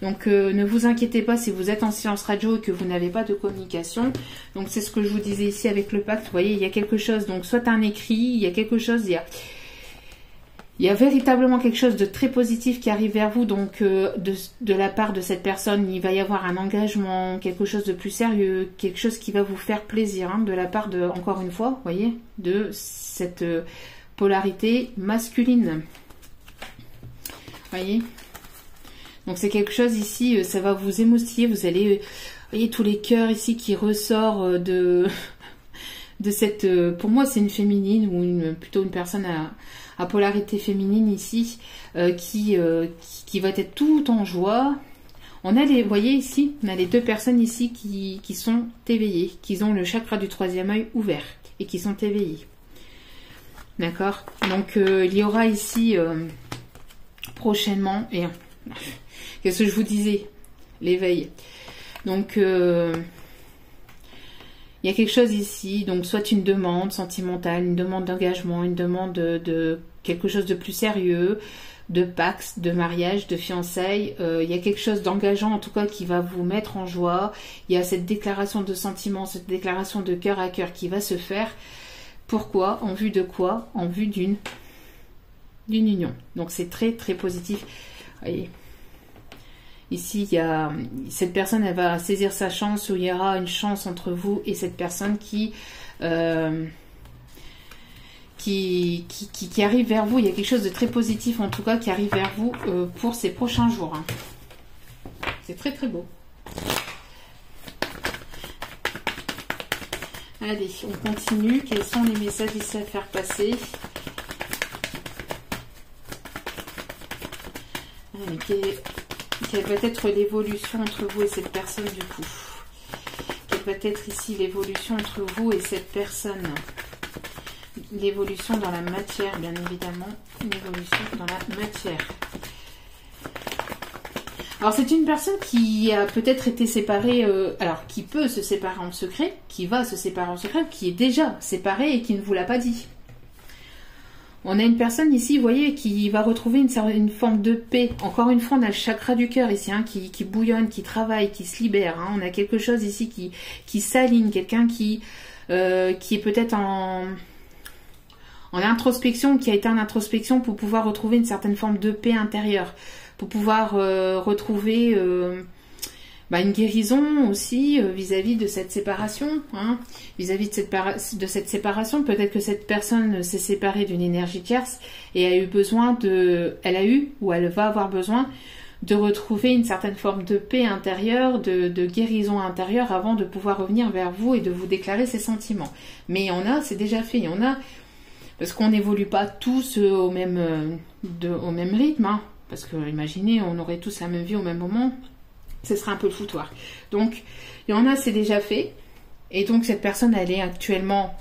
Donc ne vous inquiétez pas si vous êtes en silence radio et que vous n'avez pas de communication. Donc c'est ce que je vous disais ici avec le pacte. Vous voyez, il y a quelque chose. Donc soit un écrit, il y a quelque chose, il y a véritablement quelque chose de très positif qui arrive vers vous, donc de la part de cette personne, il va y avoir un engagement, quelque chose de plus sérieux, quelque chose qui va vous faire plaisir, hein, de la part de, encore une fois, vous voyez, de cette polarité masculine. Vous voyez? Donc c'est quelque chose ici, ça va vous émoustiller, vous allez, vous voyez tous les cœurs ici qui ressortent de cette, pour moi c'est une féminine ou plutôt une personne à polarité féminine ici, qui va être tout en joie. On a vous voyez ici, on a les deux personnes ici qui sont éveillées, qui ont le chakra du troisième œil ouvert et qui sont éveillées. D'accord? Donc il y aura ici prochainement, et qu'est-ce que je vous disais? L'éveil. Donc il y a quelque chose ici, donc soit une demande sentimentale, une demande d'engagement, une demande de quelque chose de plus sérieux, de pax, de mariage, de fiançailles. Il y a quelque chose d'engageant en tout cas qui va vous mettre en joie. Il y a cette déclaration de sentiment, cette déclaration de cœur à cœur qui va se faire. Pourquoi? En vue de quoi? En vue d'une union. Donc c'est très très positif. Voyez. Ici, il y a cette personne, elle va saisir sa chance, ou il y aura une chance entre vous et cette personne qui arrive vers vous. Il y a quelque chose de très positif, en tout cas, qui arrive vers vous pour ces prochains jours. Hein. C'est très très beau. Allez, on continue. Quels sont les messages ici à faire passer? Allez, quelle va être l'évolution entre vous et cette personne du coup? Quelle va être ici l'évolution entre vous et cette personne? L'évolution dans la matière, bien évidemment. L'évolution dans la matière. Alors c'est une personne qui a peut-être été séparée, alors qui peut se séparer en secret, qui va se séparer en secret, qui est déjà séparée et qui ne vous l'a pas dit. On a une personne ici, vous voyez, qui va retrouver une forme de paix. Encore une fois, on a le chakra du cœur ici, hein, qui bouillonne, qui travaille, qui se libère. Hein. On a quelque chose ici qui s'aligne, quelqu'un qui est peut-être en introspection, qui a été en introspection pour pouvoir retrouver une certaine forme de paix intérieure, pour pouvoir retrouver une guérison aussi vis-à-vis de cette séparation, hein, vis-à-vis de cette séparation. Peut-être que cette personne s'est séparée d'une énergie tierce et a eu besoin ou elle va avoir besoin de retrouver une certaine forme de paix intérieure, de guérison intérieure avant de pouvoir revenir vers vous et de vous déclarer ses sentiments. Mais il y en a, c'est déjà fait, il y en a, parce qu'on n'évolue pas tous au même rythme, hein, parce que imaginez, on aurait tous la même vie au même moment, ce serait un peu le foutoir. Donc, il y en a, c'est déjà fait. Et donc, cette personne, elle est actuellement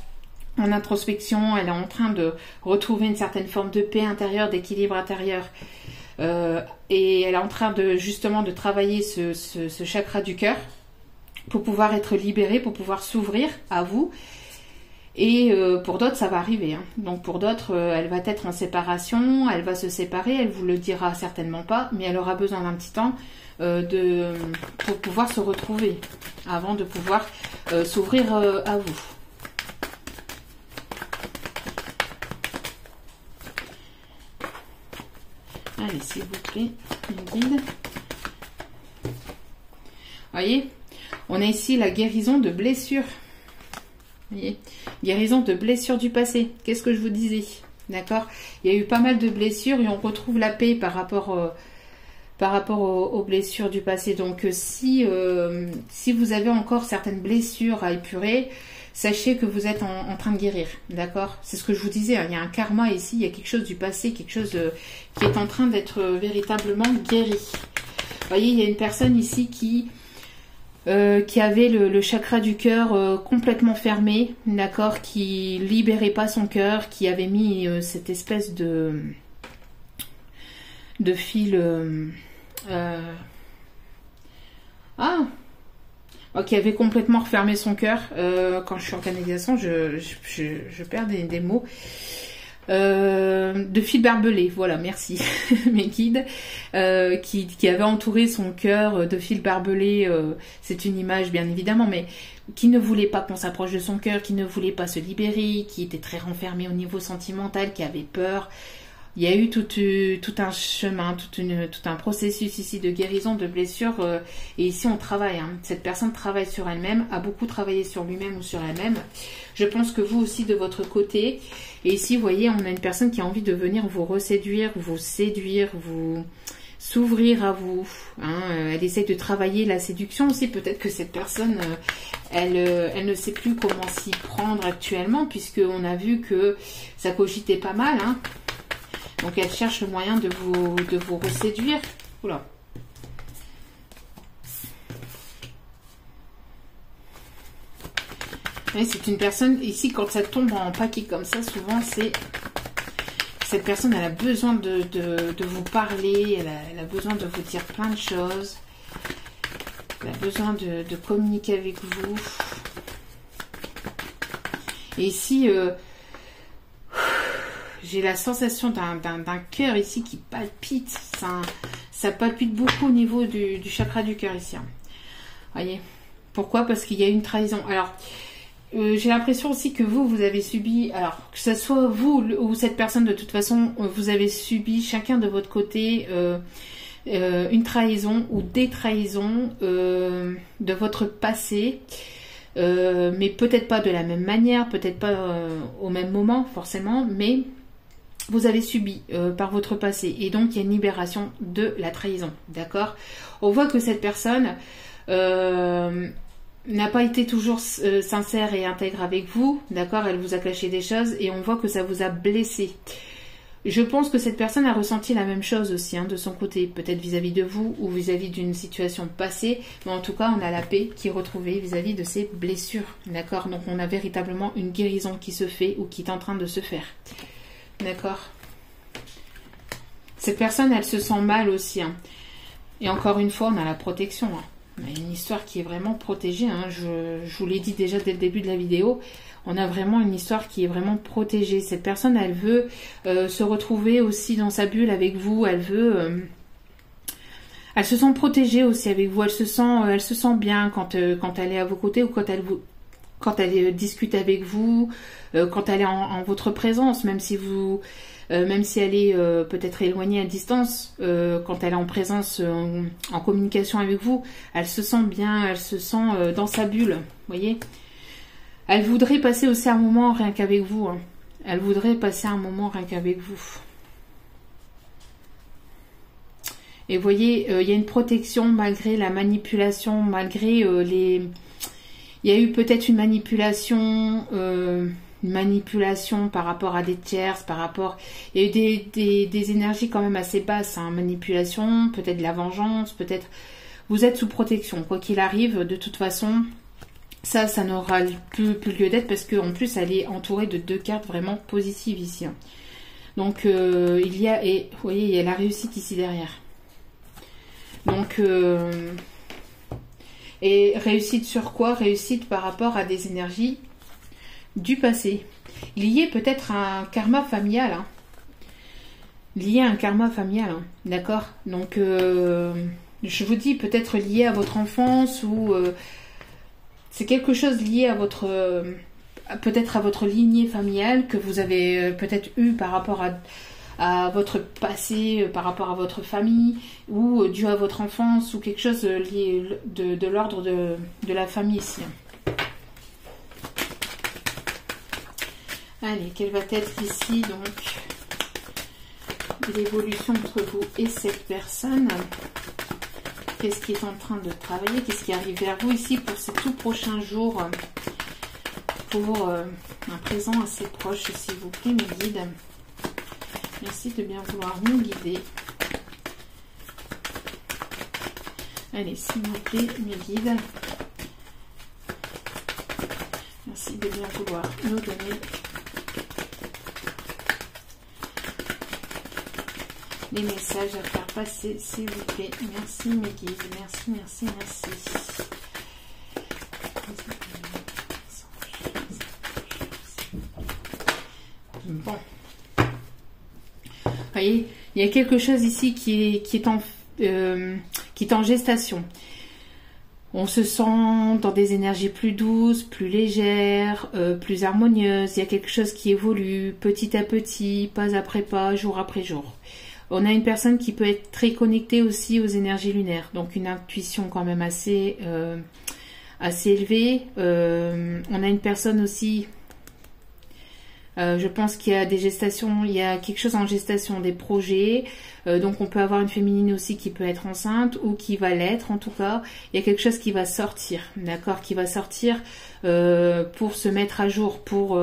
en introspection. Elle est en train de retrouver une certaine forme de paix intérieure, d'équilibre intérieur. Et elle est en train justement de travailler ce chakra du cœur pour pouvoir être libérée, pour pouvoir s'ouvrir à vous. Et pour d'autres, ça va arriver. Hein. Donc pour d'autres, elle va être en séparation, elle va se séparer, elle vous le dira certainement pas, mais elle aura besoin d'un petit temps pour pouvoir se retrouver, avant de pouvoir s'ouvrir à vous. Allez, s'il vous plaît, une guide. Voyez, On a ici la guérison de blessures. Vous voyez, guérison de blessures du passé. Qu'est-ce que je vous disais? D'accord? Il y a eu pas mal de blessures et on retrouve la paix par rapport aux blessures du passé. Donc si vous avez encore certaines blessures à épurer, sachez que vous êtes en train de guérir. D'accord? C'est ce que je vous disais, hein, il y a un karma ici, il y a quelque chose du passé, quelque chose qui est en train d'être véritablement guéri. Vous voyez, il y a une personne ici qui avait le chakra du cœur complètement fermé, d'accord, qui libérait pas son cœur, qui avait mis cette espèce de fil qui avait complètement refermé son cœur. Quand je suis en canalisation, je perds des mots. De fil barbelé, voilà, merci mes guides, qui avait entouré son cœur de fil barbelé. C'est une image bien évidemment, mais qui ne voulait pas qu'on s'approche de son cœur, qui ne voulait pas se libérer, qui était très renfermé au niveau sentimental, qui avait peur. Il y a eu tout un chemin, tout un processus ici de guérison, de blessures. Et ici, on travaille. Hein. Cette personne travaille sur elle-même, a beaucoup travaillé sur lui-même ou sur elle-même. Je pense que vous aussi, de votre côté. Et ici, vous voyez, on a une personne qui a envie de venir vous séduire, vous s'ouvrir à vous. Hein. Elle essaie de travailler la séduction aussi. Peut-être que cette personne, elle ne sait plus comment s'y prendre actuellement, puisqu'on a vu que ça cogitait pas mal, hein. Donc elle cherche le moyen de vous reséduire. Oula. C'est une personne, ici quand ça tombe en paquet comme ça, souvent c'est... Cette personne, elle a besoin de vous parler, elle a besoin de vous dire plein de choses. Elle a besoin de communiquer avec vous. Et ici... j'ai la sensation d'un cœur ici qui palpite. Ça palpite beaucoup au niveau du chakra du cœur ici. Hein. Voyez. Pourquoi? Parce qu'il y a une trahison. Alors, j'ai l'impression aussi que vous avez subi... Alors, que ce soit vous ou cette personne, de toute façon, vous avez subi chacun de votre côté une trahison ou des trahisons de votre passé. Mais peut-être pas de la même manière, peut-être pas au même moment, forcément, mais... vous avez subi par votre passé. Et donc, il y a une libération de la trahison. D'accord? On voit que cette personne n'a pas été toujours sincère et intègre avec vous. D'accord? Elle vous a caché des choses et on voit que ça vous a blessé. Je pense que cette personne a ressenti la même chose aussi, hein, de son côté. Peut-être vis-à-vis de vous ou vis-à-vis d'une situation passée. Mais en tout cas, on a la paix qui est retrouvée vis-à-vis de ces blessures. D'accord? Donc, on a véritablement une guérison qui se fait ou qui est en train de se faire. D'accord. Cette personne, elle se sent mal aussi. Hein. Et encore une fois, on a la protection. Hein. On a une histoire qui est vraiment protégée. Hein. Je vous l'ai dit déjà dès le début de la vidéo. On a vraiment une histoire qui est vraiment protégée. Cette personne, elle veut se retrouver aussi dans sa bulle avec vous. Elle veut... elle se sent protégée aussi avec vous. Elle se sent bien quand elle est à vos côtés ou quand elle discute avec vous, quand elle est en votre présence, même si elle est peut-être éloignée à distance, quand elle est en présence, en communication avec vous, elle se sent bien, elle se sent dans sa bulle, vous voyez. Elle voudrait passer aussi un moment rien qu'avec vous. Hein. Elle voudrait passer un moment rien qu'avec vous. Et vous voyez, il y a une protection malgré la manipulation, malgré les... Il y a eu peut-être une manipulation par rapport à des tierces, par rapport... Il y a eu des énergies quand même assez basses, hein, manipulation, peut-être de la vengeance, peut-être... Vous êtes sous protection, quoi qu'il arrive, de toute façon, ça n'aura plus lieu d'être parce qu'en plus, elle est entourée de 2 cartes vraiment positives ici. Hein. Donc, il y a... Et vous voyez, il y a la réussite ici derrière. Donc... Et réussite sur quoi? Réussite par rapport à des énergies du passé. Lié peut-être à un karma familial. Hein. Lié à un karma familial. Hein. D'accord? Donc, je vous dis peut-être lié à votre enfance ou... c'est quelque chose lié à votre... peut-être à votre lignée familiale que vous avez peut-être eu par rapport à votre passé par rapport à votre famille ou dû à votre enfance ou quelque chose lié de l'ordre de la famille ici. Allez, quelle va être ici donc l'évolution entre vous et cette personne? Qu'est-ce qui est en train de travailler? Qu'est-ce qui arrive vers vous ici pour ces tout prochains jours? Pour un présent assez proche, s'il vous plaît, mes guides. Merci de bien vouloir nous guider. Allez, s'il vous plaît, mes guides. Merci de bien vouloir nous donner les messages à faire passer, s'il vous plaît. Merci, mes guides. Merci, merci, merci. Bon. Vous voyez, il y a quelque chose ici qui est en gestation. On se sent dans des énergies plus douces, plus légères, plus harmonieuses. Il y a quelque chose qui évolue petit à petit, pas après pas, jour après jour. On a une personne qui peut être très connectée aussi aux énergies lunaires, donc une intuition quand même assez élevée. On a une personne aussi, je pense qu'il y a des gestations, il y a quelque chose en gestation, des projets. Donc on peut avoir une féminine aussi qui peut être enceinte ou qui va l'être en tout cas. Il y a quelque chose qui va sortir, d'accord, qui va sortir pour se mettre à jour, pour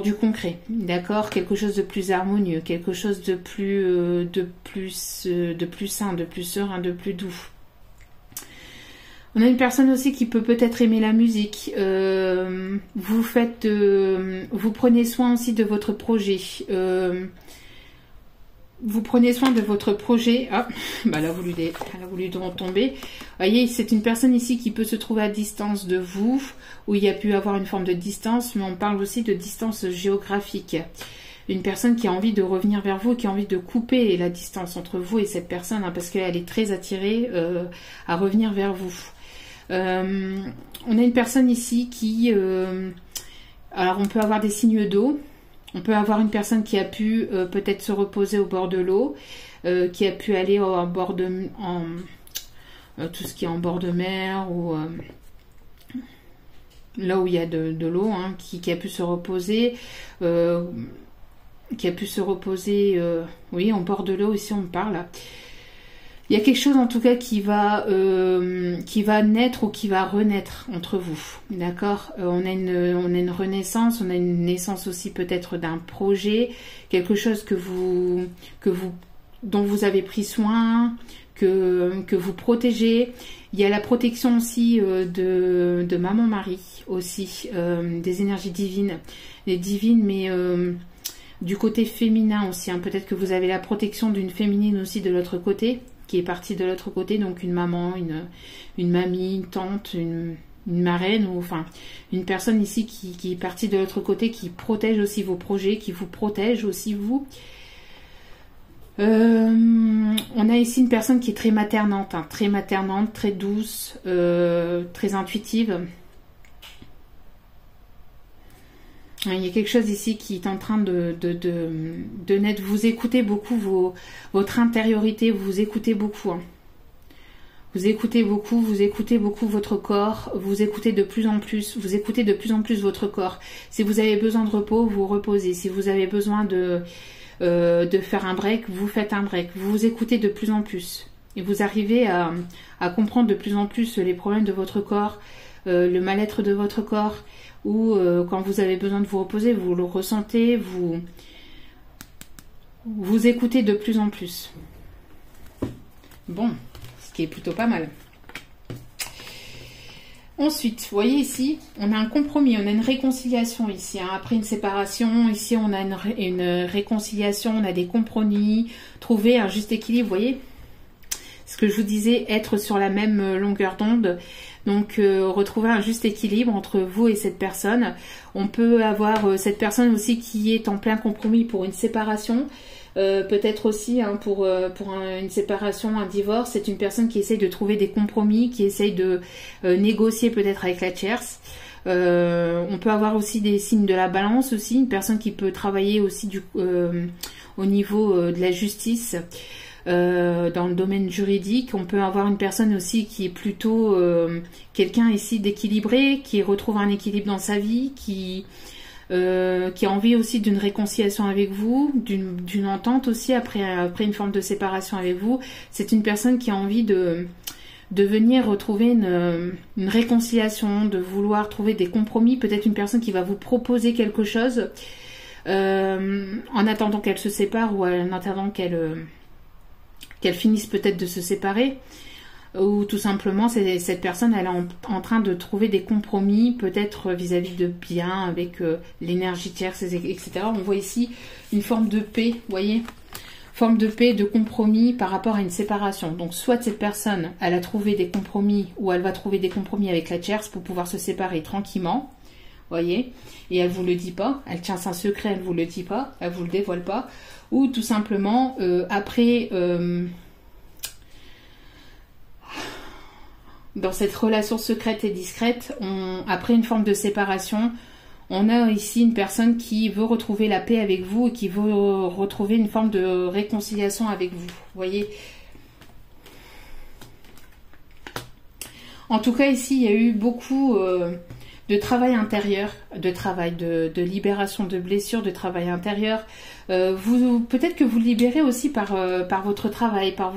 du concret, d'accord, quelque chose de plus harmonieux, quelque chose de plus sain, de plus serein, de plus doux. On a une personne aussi qui peut-être aimer la musique. Vous prenez soin aussi de votre projet. Vous prenez soin de votre projet. Ah, bah là, elle a voulu tomber. Vous voyez, c'est une personne ici qui peut se trouver à distance de vous, où il y a pu avoir une forme de distance, mais on parle aussi de distance géographique. Une personne qui a envie de revenir vers vous, qui a envie de couper la distance entre vous et cette personne, hein, parce qu'elle est très attirée à revenir vers vous. On a une personne ici qui... alors, on peut avoir des signes d'eau. On peut avoir une personne qui a pu peut-être se reposer au bord de l'eau, qui a pu aller au bord de... tout ce qui est en bord de mer ou... là où il y a de l'eau, hein, qui a pu se reposer, oui, en bord de l'eau, ici on parle. Il y a quelque chose en tout cas qui va naître ou qui va renaître entre vous, d'accord. On a une renaissance, on a une naissance aussi peut-être d'un projet, quelque chose dont vous avez pris soin, que vous protégez. Il y a la protection aussi de Maman Marie aussi, des énergies divines, mais du côté féminin aussi, hein. Peut-être que vous avez la protection d'une féminine aussi de l'autre côté, qui est partie de l'autre côté, donc une maman, une mamie, une tante, une marraine, ou enfin une personne ici qui est partie de l'autre côté, qui protège aussi vos projets, qui vous protège aussi vous. On a ici une personne qui est très maternante, hein, très douce, très intuitive. Il y a quelque chose ici qui est en train de naître. Vous écoutez beaucoup votre intériorité, vous écoutez beaucoup. Hein. Vous écoutez beaucoup votre corps, vous écoutez de plus en plus votre corps. Si vous avez besoin de repos, vous reposez. Si vous avez besoin de faire un break, vous faites un break. Vous vous écoutez de plus en plus. Et vous arrivez à comprendre de plus en plus les problèmes de votre corps, le mal-être de votre corps, ou quand vous avez besoin de vous reposer, vous le ressentez, vous écoutez de plus en plus. Bon, ce qui est plutôt pas mal. Ensuite, vous voyez ici, on a un compromis, on a une réconciliation ici. Hein. Après une séparation, ici on a une réconciliation, on a des compromis, trouver un juste équilibre, vous voyez. Ce que je vous disais, être sur la même longueur d'onde. Donc, retrouver un juste équilibre entre vous et cette personne. On peut avoir cette personne aussi qui est en plein compromis pour une séparation. Peut-être aussi hein, pour une séparation, un divorce. C'est une personne qui essaye de trouver des compromis, qui essaye de négocier peut-être avec la tierce. On peut avoir aussi des signes de la balance aussi. Une personne qui peut travailler aussi au niveau de la justice, dans le domaine juridique. On peut avoir une personne aussi qui est plutôt quelqu'un ici d'équilibré, qui retrouve un équilibre dans sa vie, qui a envie aussi d'une réconciliation avec vous, d'une entente aussi après une forme de séparation avec vous. C'est une personne qui a envie de venir retrouver une réconciliation, de vouloir trouver des compromis, peut-être une personne qui va vous proposer quelque chose en attendant qu'elle se sépare ou en attendant qu'elle finisse peut-être de se séparer, ou tout simplement cette personne elle est en train de trouver des compromis peut-être vis-à-vis de biens avec l'énergie tierce, etc. On voit ici une forme de paix, vous voyez, forme de paix, de compromis par rapport à une séparation. Donc soit cette personne elle a trouvé des compromis ou elle va trouver des compromis avec la tierce pour pouvoir se séparer tranquillement, voyez, et elle vous le dit pas, elle tient un secret, elle vous le dit pas, elle vous le dévoile pas, ou tout simplement après dans cette relation secrète et discrète, après une forme de séparation, on a ici une personne qui veut retrouver la paix avec vous et qui veut retrouver une forme de réconciliation avec vous, voyez. En tout cas ici il y a eu beaucoup de travail intérieur, de libération de blessures, de travail intérieur. Peut-être que vous libérez aussi par votre travail, par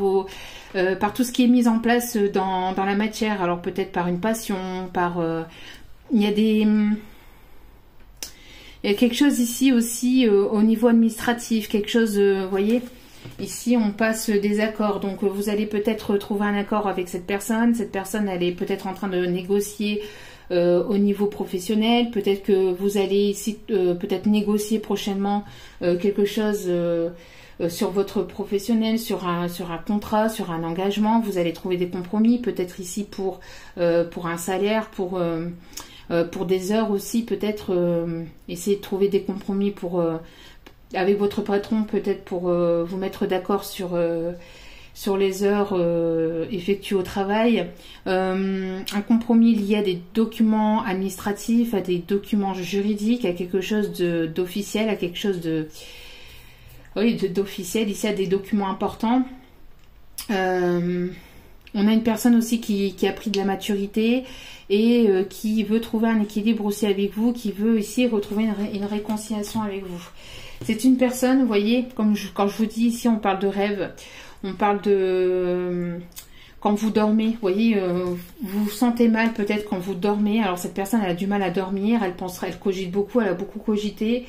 tout ce qui est mis en place dans la matière. Alors peut-être par une passion, il y a quelque chose ici aussi au niveau administratif, quelque chose, vous voyez. Ici, on passe des accords, donc vous allez peut-être trouver un accord avec cette personne. Cette personne, elle est peut-être en train de négocier au niveau professionnel. Peut-être que vous allez ici peut-être négocier prochainement quelque chose sur votre professionnel, sur un contrat, sur un engagement. Vous allez trouver des compromis, peut-être ici pour un salaire, pour des heures aussi, peut-être essayer de trouver des compromis avec votre patron, peut-être pour vous mettre d'accord sur les heures effectuées au travail. Un compromis lié à des documents administratifs, à des documents juridiques, à quelque chose d'officiel, à quelque chose d'officiel, ici à des documents importants. On a une personne aussi qui a pris de la maturité et qui veut trouver un équilibre aussi avec vous, qui veut ici retrouver une réconciliation avec vous. C'est une personne, vous voyez, quand je vous dis ici, on parle de rêve, on parle de quand vous dormez, vous voyez, vous vous sentez mal peut-être quand vous dormez. Alors cette personne, elle a du mal à dormir, elle cogite beaucoup, elle a beaucoup cogité.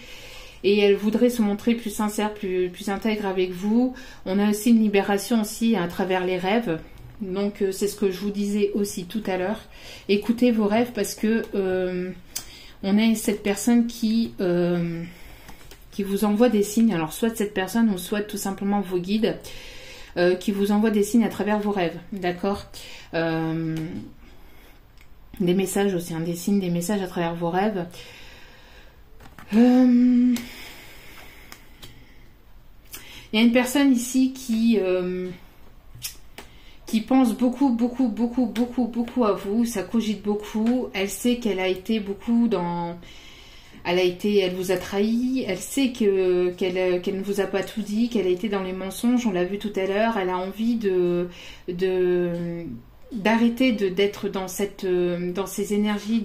Et elle voudrait se montrer plus sincère, plus intègre avec vous. On a aussi une libération aussi à travers les rêves. Donc c'est ce que je vous disais aussi tout à l'heure. Écoutez vos rêves parce que on a cette personne qui vous envoie des signes. Alors soit cette personne ou soit tout simplement vos guides qui vous envoient des signes à travers vos rêves. D'accord, des messages aussi, hein, des signes, des messages à travers vos rêves. Il y a une personne ici qui pense beaucoup à vous, ça cogite beaucoup, elle sait qu'elle a été beaucoup elle vous a trahi, elle sait qu'elle ne vous a pas tout dit, qu'elle a été dans les mensonges, on l'a vu tout à l'heure, elle a envie d'arrêter d'être dans ces énergies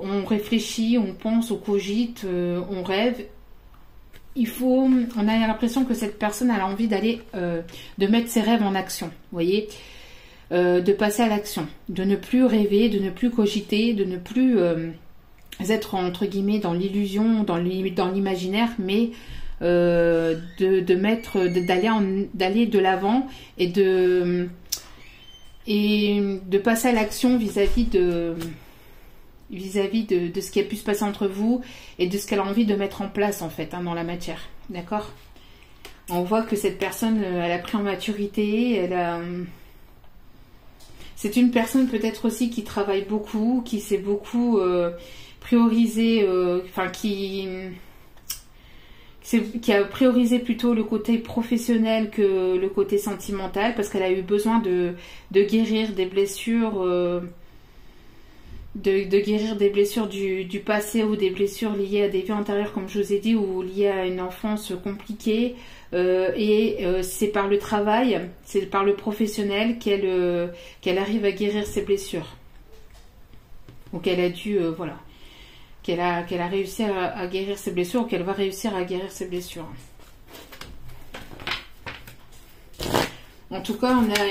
on réfléchit, on pense, on cogite, on rêve. On a l'impression que cette personne a envie de mettre ses rêves en action, vous voyez, de passer à l'action, de ne plus rêver, de ne plus cogiter, de ne plus être entre guillemets dans l'illusion, dans l'imaginaire, mais d'aller de l'avant et de passer à l'action vis-à-vis de ce qui a pu se passer entre vous et de ce qu'elle a envie de mettre en place en fait, hein, dans la matière. D'accord? On voit que cette personne, elle a pris en maturité, c'est une personne peut-être aussi qui travaille beaucoup, qui s'est beaucoup priorisé, qui a priorisé plutôt le côté professionnel que le côté sentimental, parce qu'elle a eu besoin de guérir des blessures de guérir des blessures du passé ou des blessures liées à des vies antérieures, comme je vous ai dit, ou liées à une enfance compliquée. C'est par le travail, c'est par le professionnel qu'elle arrive à guérir ses blessures. Ou qu'elle a dû, voilà, qu'elle a réussi à guérir ses blessures, ou qu'elle va réussir à guérir ses blessures. En tout cas, on a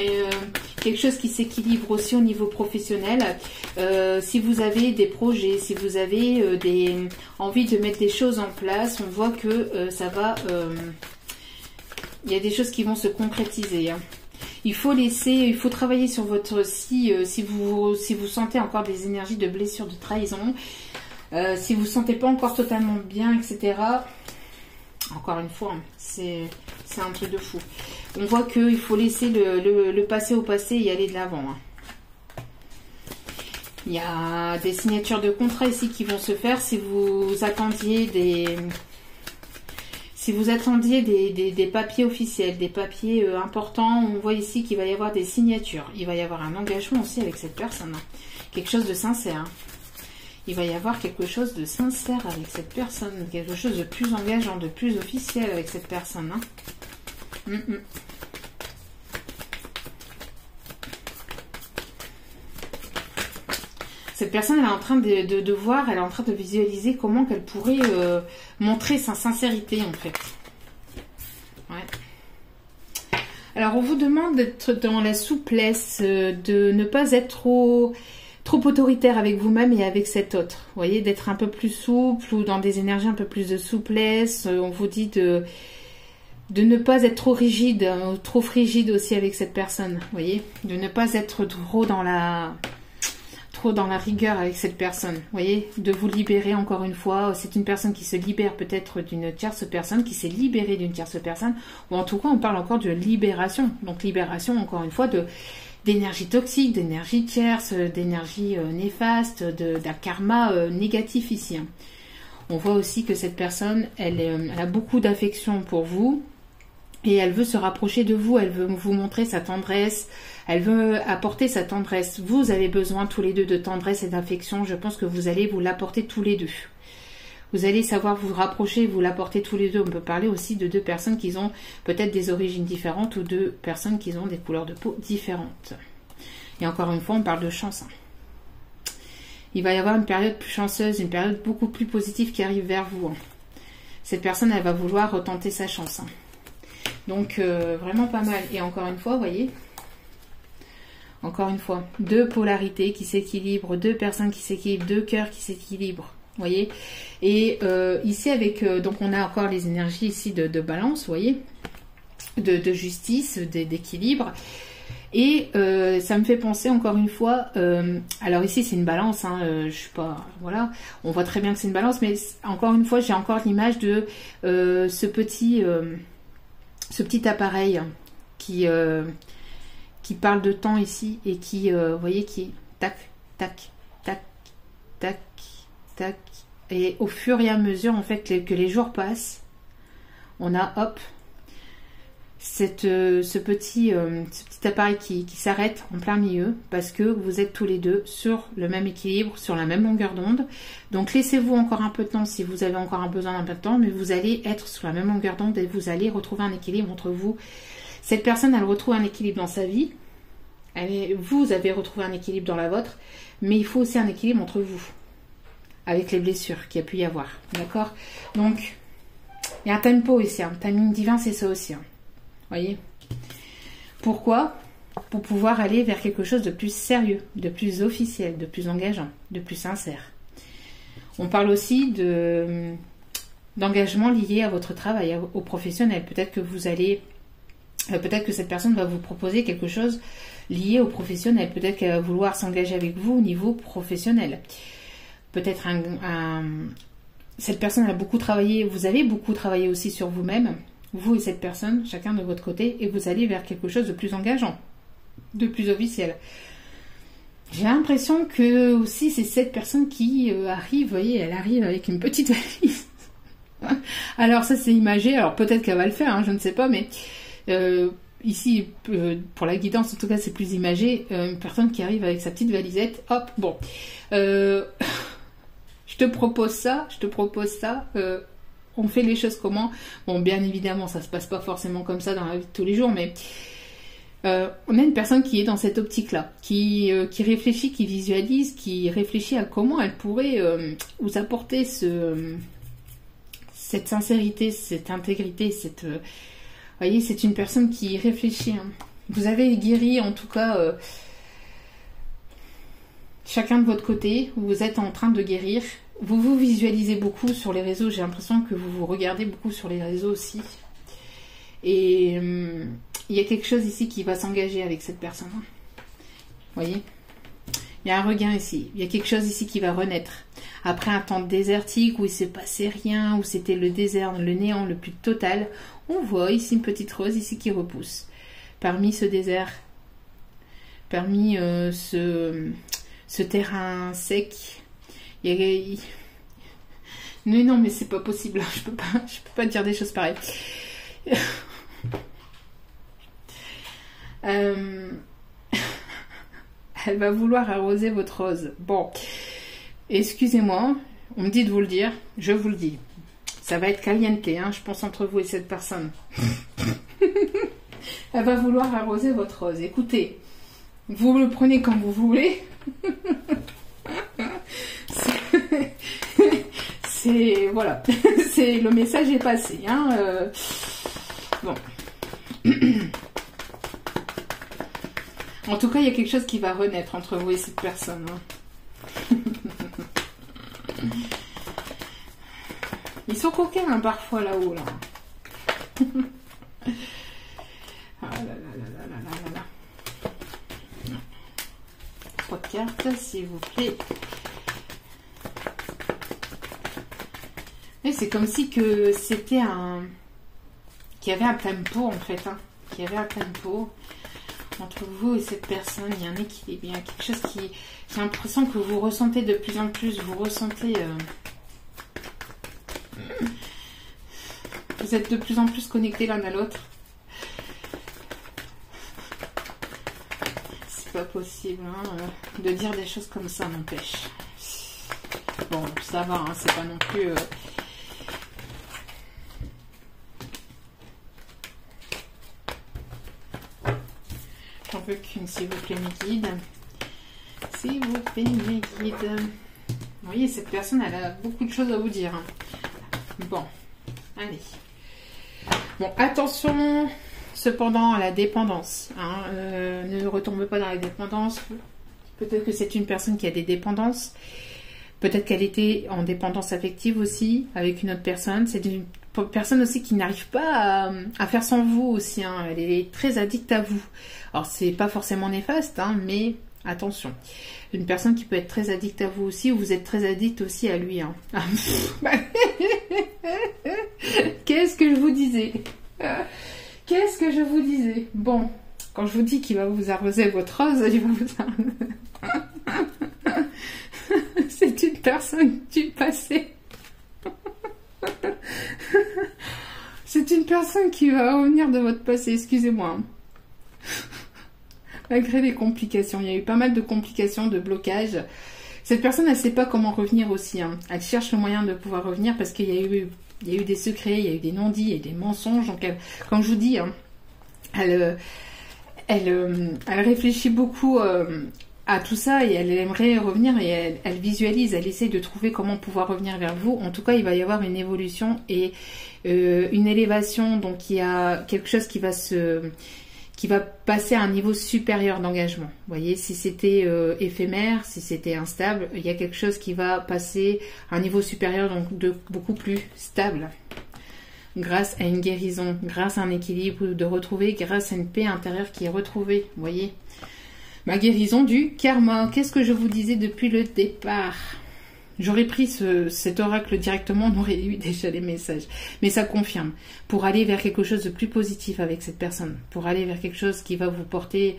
quelque chose qui s'équilibre aussi au niveau professionnel. Si vous avez des projets, si vous avez envie de mettre des choses en place, on voit que ça va... il y a des choses qui vont se concrétiser. Hein. Il faut travailler sur votre... Si vous sentez encore des énergies de blessure, de trahison, si vous ne vous sentez pas encore totalement bien, etc., encore une fois, c'est un truc de fou. On voit qu'il faut laisser le passé au passé et aller de l'avant. Hein. Il y a des signatures de contrats ici qui vont se faire si vous attendiez des papiers officiels, des papiers importants. On voit ici qu'il va y avoir des signatures. Il va y avoir un engagement aussi avec cette personne. Hein. Quelque chose de sincère. Hein. Il va y avoir quelque chose de sincère avec cette personne. Quelque chose de plus engageant, de plus officiel avec cette personne. Hein. Cette personne, elle est en train de voir, elle est en train de visualiser comment qu'elle pourrait montrer sa sincérité, en fait. Ouais. Alors, on vous demande d'être dans la souplesse, de ne pas être trop autoritaire avec vous-même et avec cet autre. Vous voyez, d'être un peu plus souple ou dans des énergies un peu plus de souplesse. On vous dit de ne pas être trop rigide, trop frigide aussi avec cette personne. Vous voyez, de ne pas être trop dans la rigueur avec cette personne. Vous voyez, de vous libérer encore une fois. C'est une personne qui se libère peut-être d'une tierce personne, qui s'est libérée d'une tierce personne. Ou en tout cas, on parle encore de libération. Donc libération, encore une fois, d'énergie toxique, d'énergie tierce, d'énergie néfaste, d'un karma négatif ici. Hein. On voit aussi que cette personne, elle a beaucoup d'affection pour vous et elle veut se rapprocher de vous, elle veut vous montrer sa tendresse, elle veut apporter sa tendresse. Vous avez besoin tous les deux de tendresse et d'affection, je pense que vous allez vous l'apporter tous les deux. Vous allez savoir vous rapprocher, vous l'apporter tous les deux. On peut parler aussi de deux personnes qui ont peut-être des origines différentes ou deux personnes qui ont des couleurs de peau différentes. Et encore une fois, on parle de chance. Il va y avoir une période plus chanceuse, une période beaucoup plus positive qui arrive vers vous. Cette personne, elle va vouloir retenter sa chance. Donc, vraiment pas mal. Et encore une fois, vous voyez, encore une fois, deux polarités qui s'équilibrent, deux personnes qui s'équilibrent, deux cœurs qui s'équilibrent. Vous voyez, et ici avec donc on a encore les énergies ici de balance, vous voyez, de justice, d'équilibre, et ça me fait penser encore une fois, alors ici c'est une balance, hein, je suis pas, voilà, on voit très bien que c'est une balance, mais encore une fois j'ai encore l'image de ce petit appareil qui parle de temps ici et qui, vous voyez, qui tac tac tac tac tac. Et au fur et à mesure, en fait, que les jours passent, on a, hop, ce petit appareil qui s'arrête en plein milieu, parce que vous êtes tous les deux sur le même équilibre, sur la même longueur d'onde. Donc, laissez-vous encore un peu de temps, si vous avez encore un besoin d'un peu de temps, mais vous allez être sur la même longueur d'onde et vous allez retrouver un équilibre entre vous. Cette personne, elle retrouve un équilibre dans sa vie. Vous avez retrouvé un équilibre dans la vôtre, mais il faut aussi un équilibre entre vous, avec les blessures qu'il y a pu y avoir. D'accord? Donc, il y a un tempo ici. Un timing divin, c'est ça aussi. Hein. Voyez? Pourquoi? Pour pouvoir aller vers quelque chose de plus sérieux, de plus officiel, de plus engageant, de plus sincère. On parle aussi d'engagement lié à votre travail, au professionnel. Peut-être que vous allez... peut-être que cette personne va vous proposer quelque chose lié au professionnel. Peut-être qu'elle va vouloir s'engager avec vous au niveau professionnel. Peut-être cette personne a beaucoup travaillé, vous avez beaucoup travaillé aussi sur vous-même, vous et cette personne, chacun de votre côté, et vous allez vers quelque chose de plus engageant, de plus officiel. J'ai l'impression que aussi c'est cette personne qui arrive, vous voyez, elle arrive avec une petite valise. Alors ça c'est imagé, alors peut-être qu'elle va le faire, hein, je ne sais pas, mais ici, pour la guidance, en tout cas, c'est plus imagé. Une personne qui arrive avec sa petite valisette. Hop, bon. Je te propose ça. On fait les choses comment? Bon, bien évidemment, ça se passe pas forcément comme ça dans la vie de tous les jours, mais on a une personne qui est dans cette optique-là, qui réfléchit, qui visualise, qui réfléchit à comment elle pourrait vous apporter cette sincérité, cette intégrité, vous voyez, c'est une personne qui réfléchit. Hein. Vous avez guéri, en tout cas, chacun de votre côté, vous êtes en train de guérir. Vous vous visualisez beaucoup sur les réseaux, j'ai l'impression que vous vous regardez beaucoup sur les réseaux aussi. Et il y a quelque chose ici qui va s'engager avec cette personne. Vous voyez? Il y a un regain ici, il y a quelque chose ici qui va renaître. Après un temps désertique où il ne s'est passé rien, où c'était le désert, le néant le plus total, on voit ici une petite rose ici qui repousse. Parmi ce désert, parmi ce terrain sec, non, mais c'est pas possible, je peux pas dire des choses pareilles. Elle va vouloir arroser votre rose. Bon, excusez-moi, on me dit de vous le dire, je vous le dis. Ça va être caliente, hein, je pense, entre vous et cette personne. Elle va vouloir arroser votre rose. Écoutez, vous le prenez comme vous voulez. Voilà, le message est passé. Hein, bon. En tout cas, il y a quelque chose qui va renaître entre vous et cette personne. Hein. Ils sont coquins hein, parfois là-haut. Là. Ah là là là là là là là. 3 cartes, s'il vous plaît. Et c'est comme si que c'était qu'il y avait un tempo en fait. Hein. Qu'il y avait un tempo. Entre vous et cette personne, il y a un équilibre, il y a quelque chose qui... J'ai l'impression que vous ressentez de plus en plus, vous ressentez... Vous êtes de plus en plus connectés l'un à l'autre. C'est pas possible hein, de dire des choses comme ça, n'empêche. Bon, ça va, hein, c'est pas non plus... J'en veux qu'une, s'il vous plaît, mes guides. S'il vous plaît, mes guides. Vous voyez, cette personne, elle a beaucoup de choses à vous dire. Hein. Bon, allez. Bon, attention, cependant, à la dépendance. Hein. Ne retombe pas dans la dépendance. Peut-être que c'est une personne qui a des dépendances. Peut-être qu'elle était en dépendance affective aussi, avec une autre personne. C'est une personne aussi qui n'arrive pas à faire sans vous aussi. Hein. Elle est très addicte à vous. Alors, c'est pas forcément néfaste, hein, mais attention. Une personne qui peut être très addicte à vous aussi, ou vous êtes très addict aussi à lui. Hein. Qu'est-ce que je vous disais? Qu'est-ce que je vous disais? Bon, quand je vous dis qu'il va vous arroser votre rose, il va vous arroser... C'est une personne du passé. C'est une personne qui va revenir de votre passé, excusez-moi. Malgré les complications, il y a eu pas mal de complications, de blocages. Cette personne, elle ne sait pas comment revenir aussi. Hein. Elle cherche le moyen de pouvoir revenir parce qu'il y a eu des secrets, il y a eu des non-dits, il y a eu des mensonges. Donc, comme je vous dis, hein, elle réfléchit beaucoup à tout ça et elle aimerait revenir et elle visualise, elle essaie de trouver comment pouvoir revenir vers vous. En tout cas, il va y avoir une évolution et une élévation. Donc, il y a quelque chose qui va passer à un niveau supérieur d'engagement. Vous voyez, si c'était éphémère, si c'était instable, il y a quelque chose qui va passer à un niveau supérieur, donc de beaucoup plus stable. Grâce à une guérison, grâce à un équilibre de retrouver, grâce à une paix intérieure qui est retrouvée. Vous voyez, ma guérison du karma. Qu'est-ce que je vous disais depuis le départ? J'aurais pris cet oracle directement, on aurait eu déjà les messages. Mais ça confirme. Pour aller vers quelque chose de plus positif avec cette personne. Pour aller vers quelque chose qui va vous porter...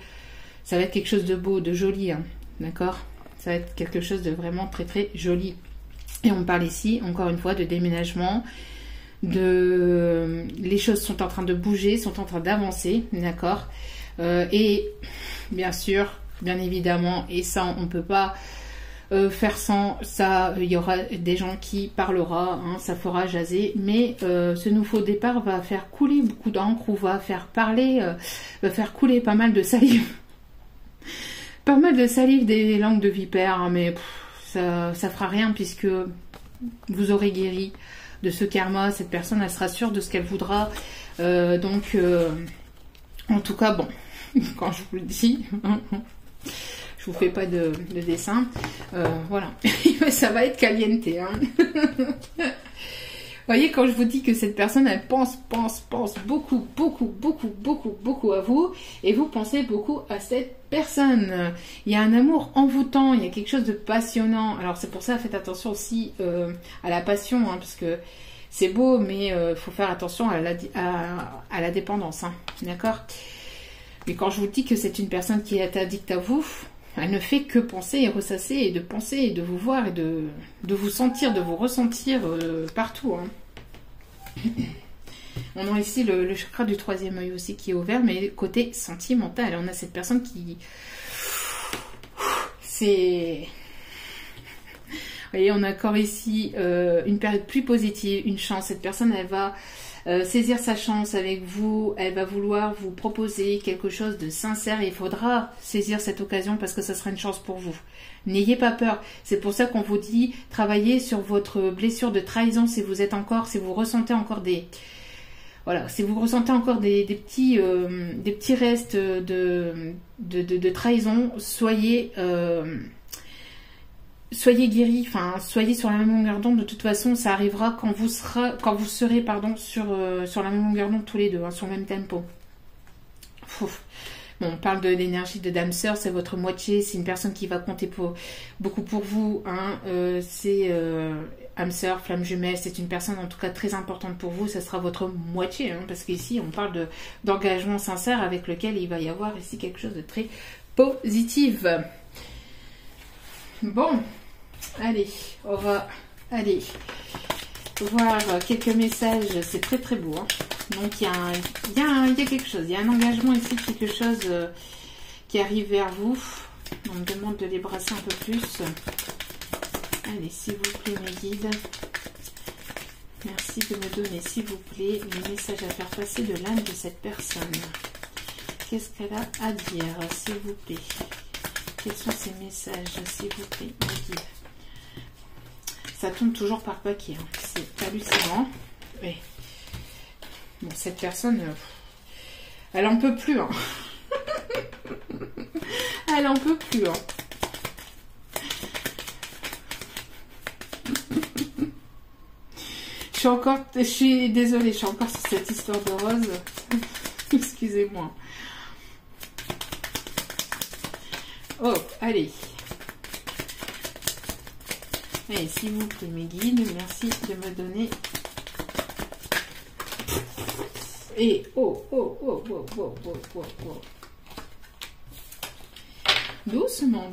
Ça va être quelque chose de beau, de joli. Hein, d'accord? Ça va être quelque chose de vraiment très très joli. Et on parle ici, encore une fois, de déménagement, de les choses sont en train de bouger, sont en train d'avancer, d'accord. Et bien sûr, bien évidemment, et ça on peut pas faire sans, ça il y aura des gens qui parlera, hein, ça fera jaser, mais ce nouveau départ va faire couler beaucoup d'encre ou va faire parler, va faire couler pas mal de salive. Pas mal de salive des langues de vipère, hein, mais ça fera rien puisque vous aurez guéri de ce karma. Cette personne, elle sera sûre de ce qu'elle voudra. Donc, en tout cas, bon, quand je vous le dis, je vous fais pas de dessin. Voilà, ça va être caliente. Hein. Vous voyez, quand je vous dis que cette personne, elle pense beaucoup à vous, et vous pensez beaucoup à cette personne. Il y a un amour envoûtant, il y a quelque chose de passionnant. Alors c'est pour ça, faites attention aussi à la passion, hein, parce que c'est beau, mais faut faire attention à la dépendance, hein, d'accord? Mais quand je vous dis que c'est une personne qui est addict à vous, elle ne fait que penser et ressasser et de penser et de vous voir et de vous sentir, de vous ressentir partout. Hein. On a ici le chakra du troisième œil aussi qui est ouvert, mais côté sentimental. On a cette personne qui... C'est... Vous voyez, on a encore ici une période plus positive, une chance. Cette personne, elle va... saisir sa chance avec vous, elle va vouloir vous proposer quelque chose de sincère et il faudra saisir cette occasion parce que ça sera une chance pour vous. N'ayez pas peur, c'est pour ça qu'on vous dit travaillez sur votre blessure de trahison si vous êtes encore, si vous ressentez encore des... Voilà, si vous ressentez encore des petits restes de trahison, soyez guéris, enfin soyez sur la même longueur d'onde. De toute façon, ça arrivera quand vous serez sur la même longueur d'onde tous les deux, hein, sur le même tempo. Bon, on parle de l'énergie de Dame Sœur, c'est votre moitié, c'est une personne qui va compter beaucoup pour vous. Hein, c'est âme sœur, flamme jumelle, c'est une personne en tout cas très importante pour vous, ça sera votre moitié, hein, parce qu'ici on parle d'engagement sincère avec lequel il va y avoir ici quelque chose de très positif. Bon, allez, on va aller voir quelques messages, c'est très très beau. Hein. Donc il y a quelque chose, il y a un engagement ici, quelque chose qui arrive vers vous. On me demande de les brasser un peu plus. Allez, s'il vous plaît mes guides, merci de me donner s'il vous plaît les messages à faire passer de l'âme de cette personne. Qu'est-ce qu'elle a à dire, s'il vous plaît? Quels sont ces messages, s'il vous plaît, mes guides? Ça tombe toujours par paquet, hein. C'est hallucinant. Oui. Bon, cette personne, elle en peut plus. Hein. Elle en peut plus. Hein. Je suis désolée, je suis encore sur cette histoire de rose. Excusez-moi. Oh, allez. Allez, s'il vous plaît, mes guides, merci de me donner. Et oh. Doucement,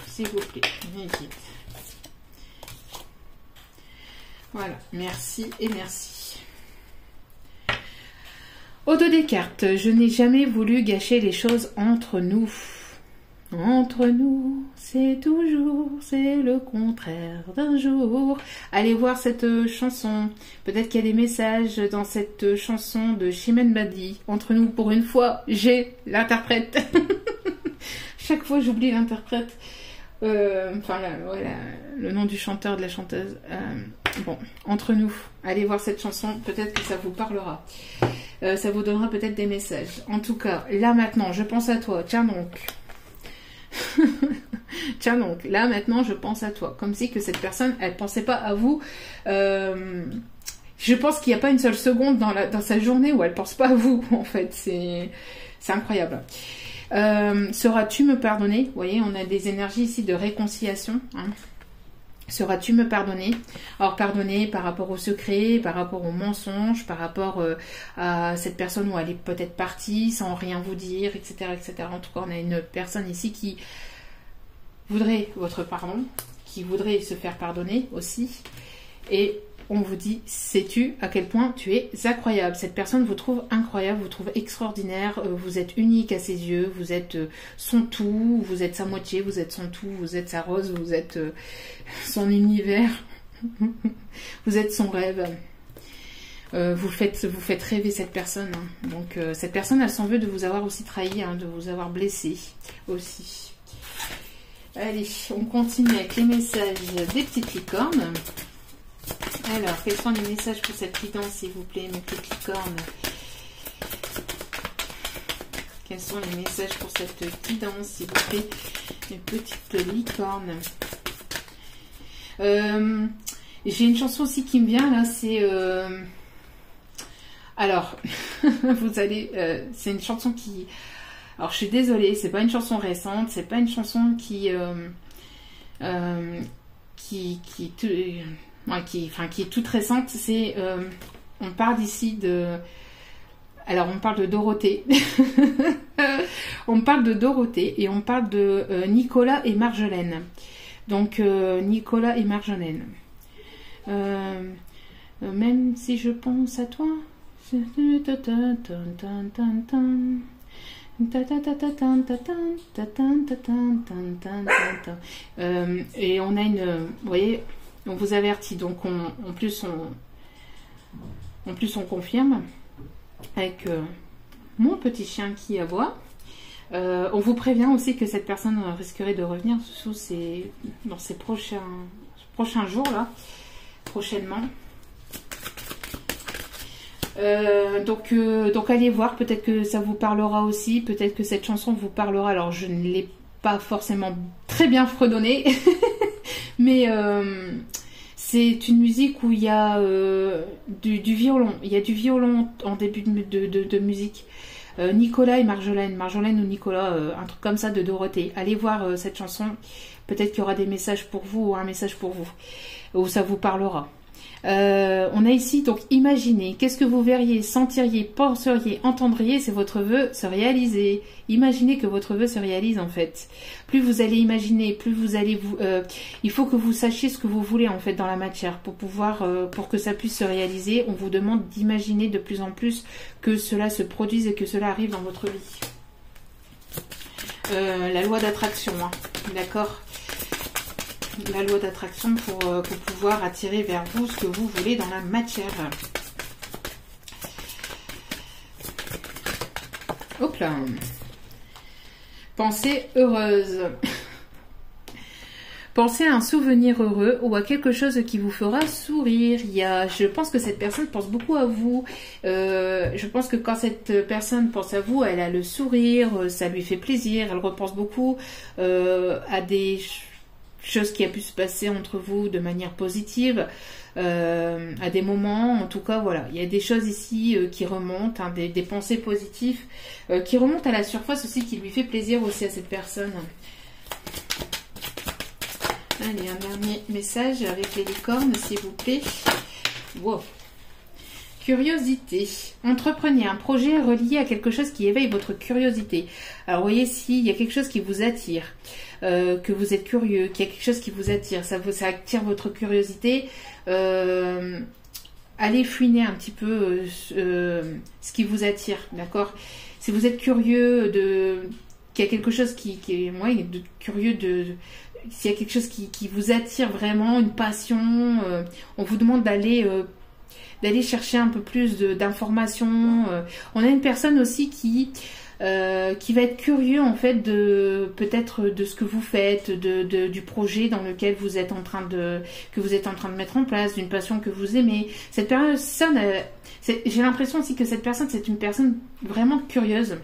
s'il vous plaît, mes guides. Voilà, merci et merci. Au dos des cartes, je n'ai jamais voulu gâcher les choses entre nous. Entre nous, c'est le contraire d'un jour. Allez voir cette chanson. Peut-être qu'il y a des messages dans cette chanson de Chimène Badi. Entre nous, pour une fois, j'ai l'interprète. Chaque fois, j'oublie l'interprète. Enfin, le nom du chanteur, de la chanteuse. Bon, entre nous, allez voir cette chanson. Peut-être que ça vous parlera. Ça vous donnera peut-être des messages. En tout cas, là maintenant, je pense à toi. Tiens donc. Tiens donc, là maintenant je pense à toi, comme si que cette personne elle pensait pas à vous. Je pense qu'il n'y a pas une seule seconde dans sa journée où elle pense pas à vous en fait, c'est incroyable. Sauras-tu me pardonner? Vous voyez, on a des énergies ici de réconciliation, hein. Sauras-tu me pardonner? Alors pardonner par rapport au secret, par rapport au mensonge, par rapport à cette personne où elle est peut-être partie sans rien vous dire, etc., etc. En tout cas, on a une personne ici qui voudrait votre pardon, qui voudrait se faire pardonner aussi. Et on vous dit, sais-tu à quel point tu es incroyable. Cette personne vous trouve incroyable, vous trouve extraordinaire, vous êtes unique à ses yeux, vous êtes son tout, vous êtes sa moitié, vous êtes son tout, vous êtes sa rose, vous êtes son univers, vous êtes son rêve. Vous faites rêver cette personne. Hein. Donc cette personne, elle s'en veut de vous avoir aussi trahi, hein, de vous avoir blessé aussi. Allez, on continue avec les messages des petites licornes. Alors, quels sont les messages pour cette guidance, s'il vous plaît, mes petites licornes? Quels sont les messages pour cette guidance, s'il vous plaît, mes petites licornes? J'ai une chanson aussi qui me vient, là, c'est... Alors, vous allez... c'est une chanson qui... Alors, je suis désolée, c'est pas une chanson récente, c'est pas une chanson qui est toute récente. C'est... on parle ici de... Alors, on parle de Dorothée. On parle de Dorothée et on parle de Nicolas et Marjolaine. Donc, Nicolas et Marjolaine. Même si je pense à toi... et on a une... Vous voyez, on vous avertit. Donc, en plus, on confirme avec mon petit chien qui aboie. On vous prévient aussi que cette personne risquerait de revenir dans ces prochains jours, là, prochainement. Donc allez voir, peut-être que ça vous parlera aussi, peut-être que cette chanson vous parlera. Alors je ne l'ai pas forcément très bien fredonnée, mais c'est une musique où il y a du violon. Il y a du violon en début de musique. Nicolas et Marjolaine ou Nicolas, un truc comme ça de Dorothée. Allez voir cette chanson, peut-être qu'il y aura des messages pour vous ou un message pour vous, où ça vous parlera. On a ici, donc, imaginez, qu'est-ce que vous verriez, sentiriez, penseriez, entendriez, c'est votre vœu se réaliser. Imaginez que votre vœu se réalise, en fait. Plus vous allez imaginer, plus vous allez il faut que vous sachiez ce que vous voulez, en fait, dans la matière, pour que ça puisse se réaliser. On vous demande d'imaginer de plus en plus que cela se produise et que cela arrive dans votre vie. La loi d'attraction, hein, d'accord ? La loi d'attraction pour pouvoir attirer vers vous ce que vous voulez dans la matière. Hop là. Pensée heureuse. Pensez à un souvenir heureux ou à quelque chose qui vous fera sourire. Je pense que cette personne pense beaucoup à vous. Je pense que quand cette personne pense à vous, elle a le sourire, ça lui fait plaisir. Elle repense beaucoup à des chose qui a pu se passer entre vous de manière positive, à des moments, en tout cas, voilà. Il y a des choses ici qui remontent, hein, des pensées positives, qui remontent à la surface aussi, qui lui fait plaisir aussi à cette personne. Allez, un dernier message avec les licornes, s'il vous plaît. Wow. Curiosité. Entreprenez un projet relié à quelque chose qui éveille votre curiosité. Alors, vous voyez, s'il y a quelque chose qui vous attire, que vous êtes curieux, qu'il y a quelque chose qui vous attire, ça attire votre curiosité, allez fouiner un petit peu ce qui vous attire, d'accord? Si vous êtes curieux qu'il y a quelque chose s'il y a quelque chose qui vous attire vraiment, une passion, on vous demande d'aller chercher un peu plus d'informations. On a une personne aussi qui va être curieux en fait peut-être de ce que vous faites, du projet dans lequel vous êtes en train de mettre en place, d'une passion que vous aimez. Cette personne, j'ai l'impression aussi que cette personne, c'est une personne vraiment curieuse,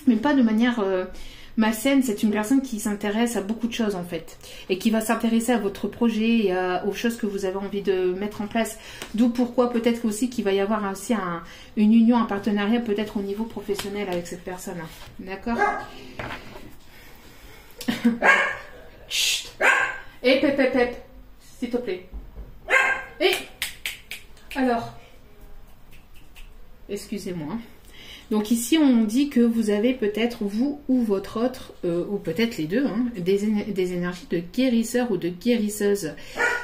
mais pas de manière malsaine. C'est une personne qui s'intéresse à beaucoup de choses en fait, et qui va s'intéresser à votre projet et aux choses que vous avez envie de mettre en place. D'où pourquoi peut-être aussi qu'il va y avoir aussi une union, un partenariat peut-être au niveau professionnel avec cette personne. D'accord? Chut. Et pep, s'il te plaît. Et alors, excusez-moi. Donc ici, on dit que vous avez peut-être, vous ou votre autre, ou peut-être les deux, hein, des énergies de guérisseur ou de guérisseuse.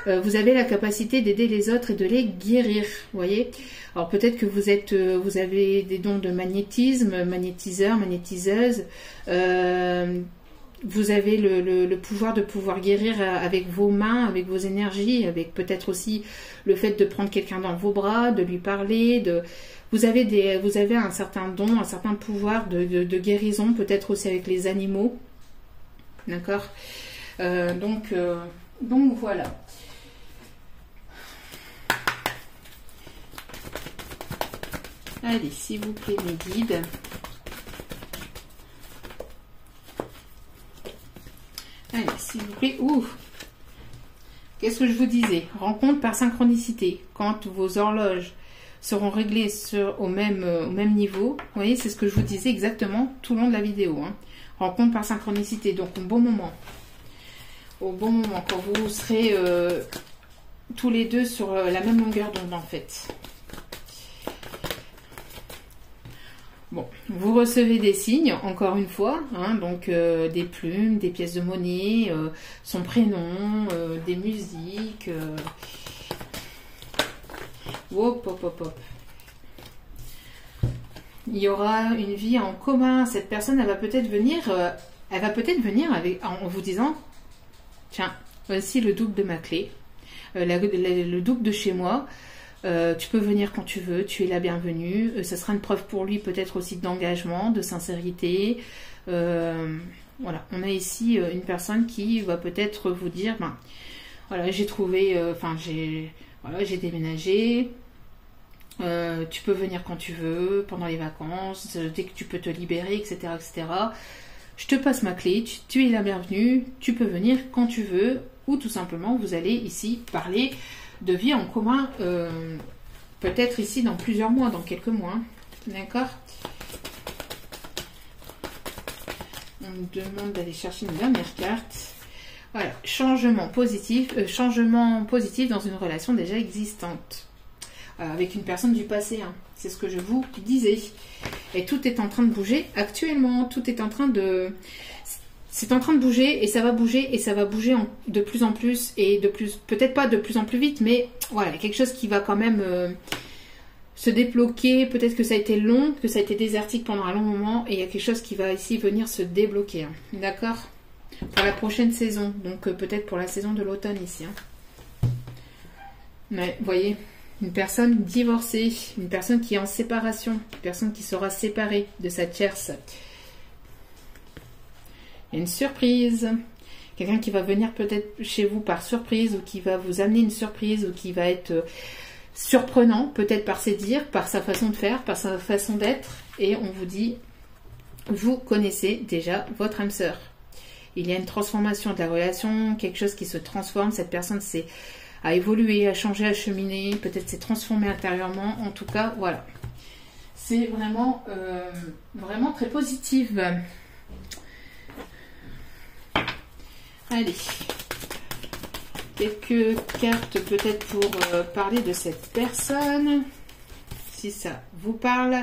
vous avez la capacité d'aider les autres et de les guérir, vous voyez. Alors peut-être que vous avez des dons de magnétisme, magnétiseur, magnétiseuse. Vous avez le pouvoir de pouvoir guérir avec vos mains, avec vos énergies, avec peut-être aussi le fait de prendre quelqu'un dans vos bras, de lui parler. Vous avez un certain don, un certain pouvoir de guérison, peut-être aussi avec les animaux. D'accord. Donc voilà. Allez, s'il vous plaît, mes guides. Allez, s'il vous plaît. Ouh. Qu'est-ce que je vous disais? Rencontre par synchronicité. Quand vos horloges seront réglées au même niveau. Vous voyez, c'est ce que je vous disais exactement tout le long de la vidéo. Hein. Rencontre par synchronicité. Donc, au bon moment. Au bon moment, quand vous serez tous les deux sur la même longueur d'onde, en fait. Bon, vous recevez des signes, encore une fois, hein, donc des plumes, des pièces de monnaie, son prénom, des musiques. Hop, hop, hop, hop. Il y aura une vie en commun. Cette personne, elle va peut-être venir en vous disant, tiens, voici le double de ma clé, le double de chez moi. Tu peux venir quand tu veux, tu es la bienvenue. Ça sera une preuve pour lui peut-être aussi d'engagement, de sincérité. Voilà, on a ici une personne qui va peut-être vous dire, ben, voilà, j'ai trouvé, j'ai déménagé. Tu peux venir quand tu veux, pendant les vacances, dès que tu peux te libérer, etc., etc. Je te passe ma clé, tu es la bienvenue, tu peux venir quand tu veux, ou tout simplement vous allez ici parler de vie en commun, peut-être ici dans plusieurs mois, dans quelques mois. D'accord? On me demande d'aller chercher une dernière carte. Voilà, changement positif dans une relation déjà existante. Avec une personne du passé, hein. C'est ce que je vous disais. Et tout est en train de bouger actuellement. Tout est en train de... C'est en train de bouger et ça va bouger de plus en plus et peut-être pas de plus en plus vite, mais voilà, il y a quelque chose qui va quand même se débloquer. Peut-être que ça a été long, que ça a été désertique pendant un long moment et il y a quelque chose qui va ici venir se débloquer. Hein. D'accord? Pour la prochaine saison, donc peut-être pour la saison de l'automne ici. Hein. Mais vous voyez, une personne divorcée, une personne qui est en séparation, une personne qui sera séparée de sa tierce. Il y a une surprise, quelqu'un qui va venir peut-être chez vous par surprise ou qui va vous amener une surprise ou qui va être surprenant, peut-être par ses dires, par sa façon de faire, par sa façon d'être. Et on vous dit, vous connaissez déjà votre âme sœur. Il y a une transformation de la relation, quelque chose qui se transforme. Cette personne a évolué, a changé, a cheminé, peut-être s'est transformée intérieurement. En tout cas, voilà. C'est vraiment, vraiment très positif. Allez, quelques cartes peut-être pour parler de cette personne, si ça vous parle.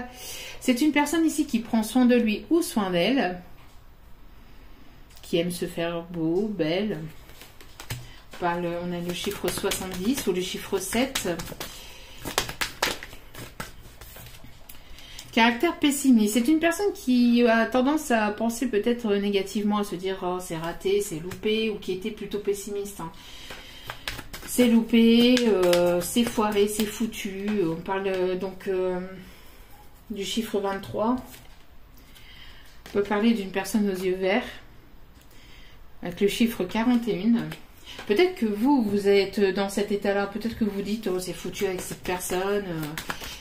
C'est une personne ici qui prend soin de lui ou soin d'elle, qui aime se faire beau, belle. On a le chiffre 70 ou le chiffre 7. Caractère pessimiste. C'est une personne qui a tendance à penser peut-être négativement, à se dire oh, c'est raté, c'est loupé, ou qui était plutôt pessimiste. Hein. C'est loupé, c'est foiré, c'est foutu. On parle donc du chiffre 23. On peut parler d'une personne aux yeux verts avec le chiffre 41. Peut-être que vous êtes dans cet état-là. Peut-être que vous dites oh, c'est foutu avec cette personne.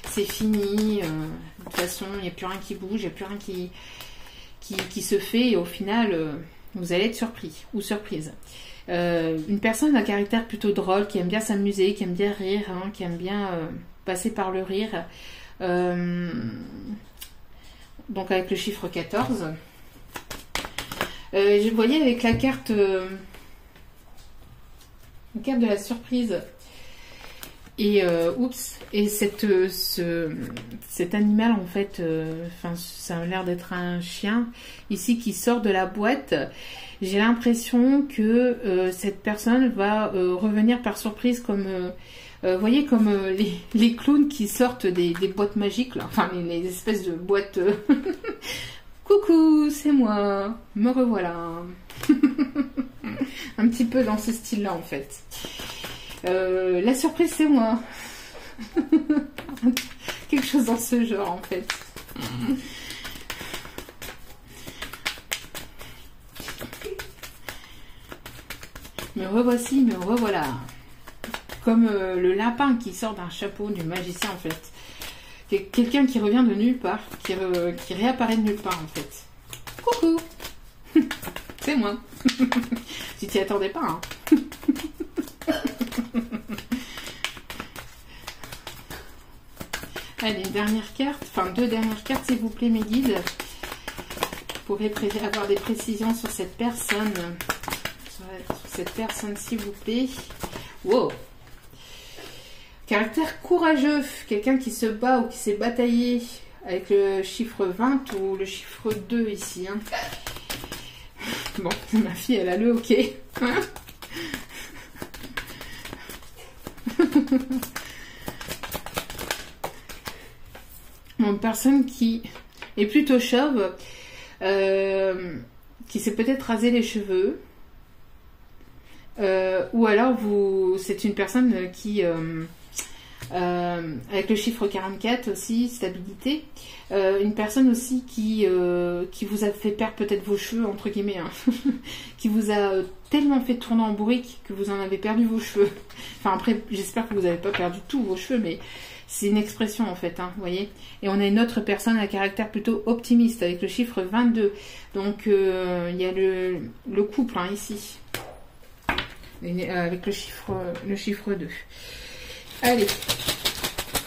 C'est fini, de toute façon, il n'y a plus rien qui bouge, il n'y a plus rien qui se fait, et au final, vous allez être surpris ou surprise. Une personne à caractère plutôt drôle, qui aime bien s'amuser, qui aime bien rire, hein, qui aime bien passer par le rire. Donc avec le chiffre 14. Je voyais avec la carte de la surprise. Et oups, et cet animal en fait, ça a l'air d'être un chien ici qui sort de la boîte. J'ai l'impression que cette personne va revenir par surprise, comme vous voyez, comme les clowns qui sortent des boîtes magiques là, enfin les espèces de boîtes. Coucou, c'est moi, me revoilà. Un petit peu dans ce style-là en fait. La surprise, c'est moi. Quelque chose dans ce genre, en fait. Me revoici, me revoilà. Comme le lapin qui sort d'un chapeau du magicien, en fait. Quelqu'un qui revient de nulle part, qui réapparaît de nulle part, en fait. Coucou. C'est moi. Tu t'y attendais pas, hein. Allez, une dernière carte, enfin 2 dernières cartes s'il vous plaît mes guides. Vous pourrez avoir des précisions sur cette personne. Sur cette personne s'il vous plaît. Wow. Caractère courageux, quelqu'un qui se bat ou qui s'est bataillé avec le chiffre 20 ou le chiffre 2 ici. Hein. Bon, ma fille elle a le ok. Une personne qui est plutôt chauve, qui s'est peut-être rasé les cheveux, ou alors c'est une personne qui, avec le chiffre 44 aussi, stabilité, une personne aussi qui vous a fait perdre peut-être vos cheveux, entre guillemets, hein, qui vous a tellement fait tourner en bourrique que vous en avez perdu vos cheveux. Enfin après, j'espère que vous n'avez pas perdu tous vos cheveux, mais c'est une expression en fait, hein, vous voyez. Et on a une autre personne à caractère plutôt optimiste avec le chiffre 22. Donc il y a le couple hein, ici, avec le chiffre 2. Allez,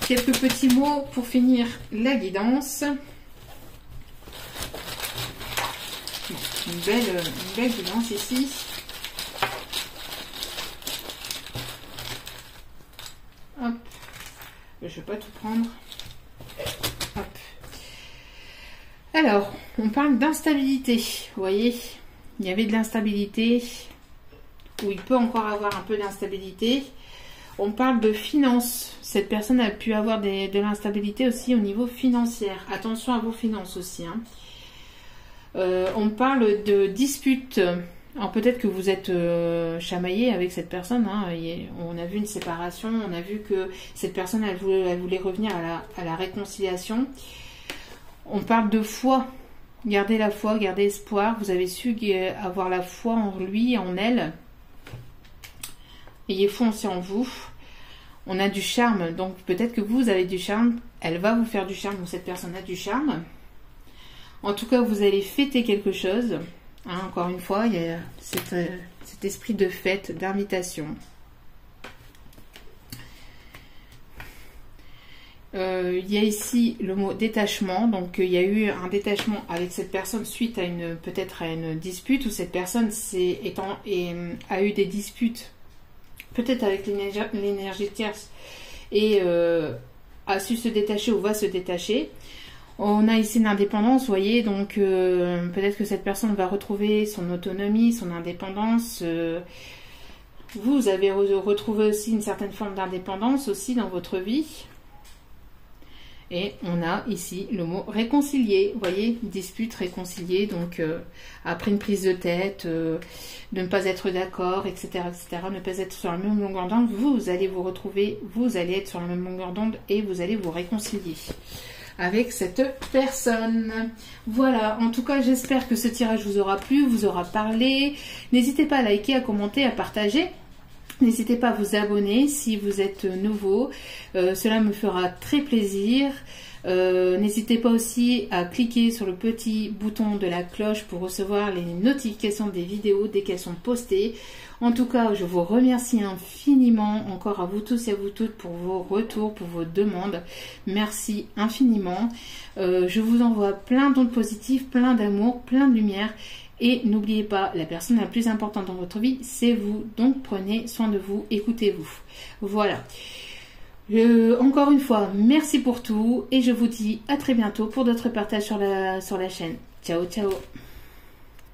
quelques petits mots pour finir la guidance. Bon, une belle guidance ici. Hop. Je ne vais pas tout prendre. Hop. Alors, on parle d'instabilité. Vous voyez, il y avait de l'instabilité, ou il peut encore avoir un peu d'instabilité. On parle de finances. Cette personne a pu avoir de l'instabilité aussi au niveau financier. Attention à vos finances aussi. Hein. On parle de disputes. Alors peut-être que vous êtes chamaillé avec cette personne, hein. On a vu une séparation, on a vu que cette personne elle voulait revenir à la réconciliation. On parle de foi, gardez la foi, gardez espoir, vous avez su avoir la foi en lui, en elle. Ayez foi aussi en vous. On a du charme, donc peut-être que vous avez du charme, elle va vous faire du charme, ou cette personne a du charme. En tout cas, vous allez fêter quelque chose. Hein, encore une fois, il y a cet esprit de fête, d'invitation. Il y a ici le mot détachement. Donc, il y a eu un détachement avec cette personne suite à peut-être à une dispute, où cette personne a eu des disputes, peut-être avec l'énergie tierce, et a su se détacher ou va se détacher. On a ici une indépendance, vous voyez, donc peut-être que cette personne va retrouver son autonomie, son indépendance. Vous avez retrouvé aussi une certaine forme d'indépendance aussi dans votre vie. Et on a ici le mot réconcilier, vous voyez, dispute, réconcilier, donc après une prise de tête, de ne pas être d'accord, etc., ne pas être sur la même longueur d'onde, vous allez vous retrouver, vous allez être sur la même longueur d'onde et vous allez vous réconcilier avec cette personne. Voilà, en tout cas j'espère que ce tirage vous aura plu, vous aura parlé. N'hésitez pas à liker, à commenter, à partager. N'hésitez pas à vous abonner si vous êtes nouveau, cela me fera très plaisir. N'hésitez pas aussi à cliquer sur le petit bouton de la cloche pour recevoir les notifications des vidéos dès qu'elles sont postées. En tout cas, je vous remercie infiniment encore à vous tous et à vous toutes pour vos retours, pour vos demandes. Merci infiniment. Je vous envoie plein d'ondes positives, plein d'amour, plein de lumière. Et n'oubliez pas, la personne la plus importante dans votre vie, c'est vous. Donc prenez soin de vous, écoutez-vous. Voilà. Encore une fois, merci pour tout et je vous dis à très bientôt pour d'autres partages sur la chaîne. Ciao, ciao.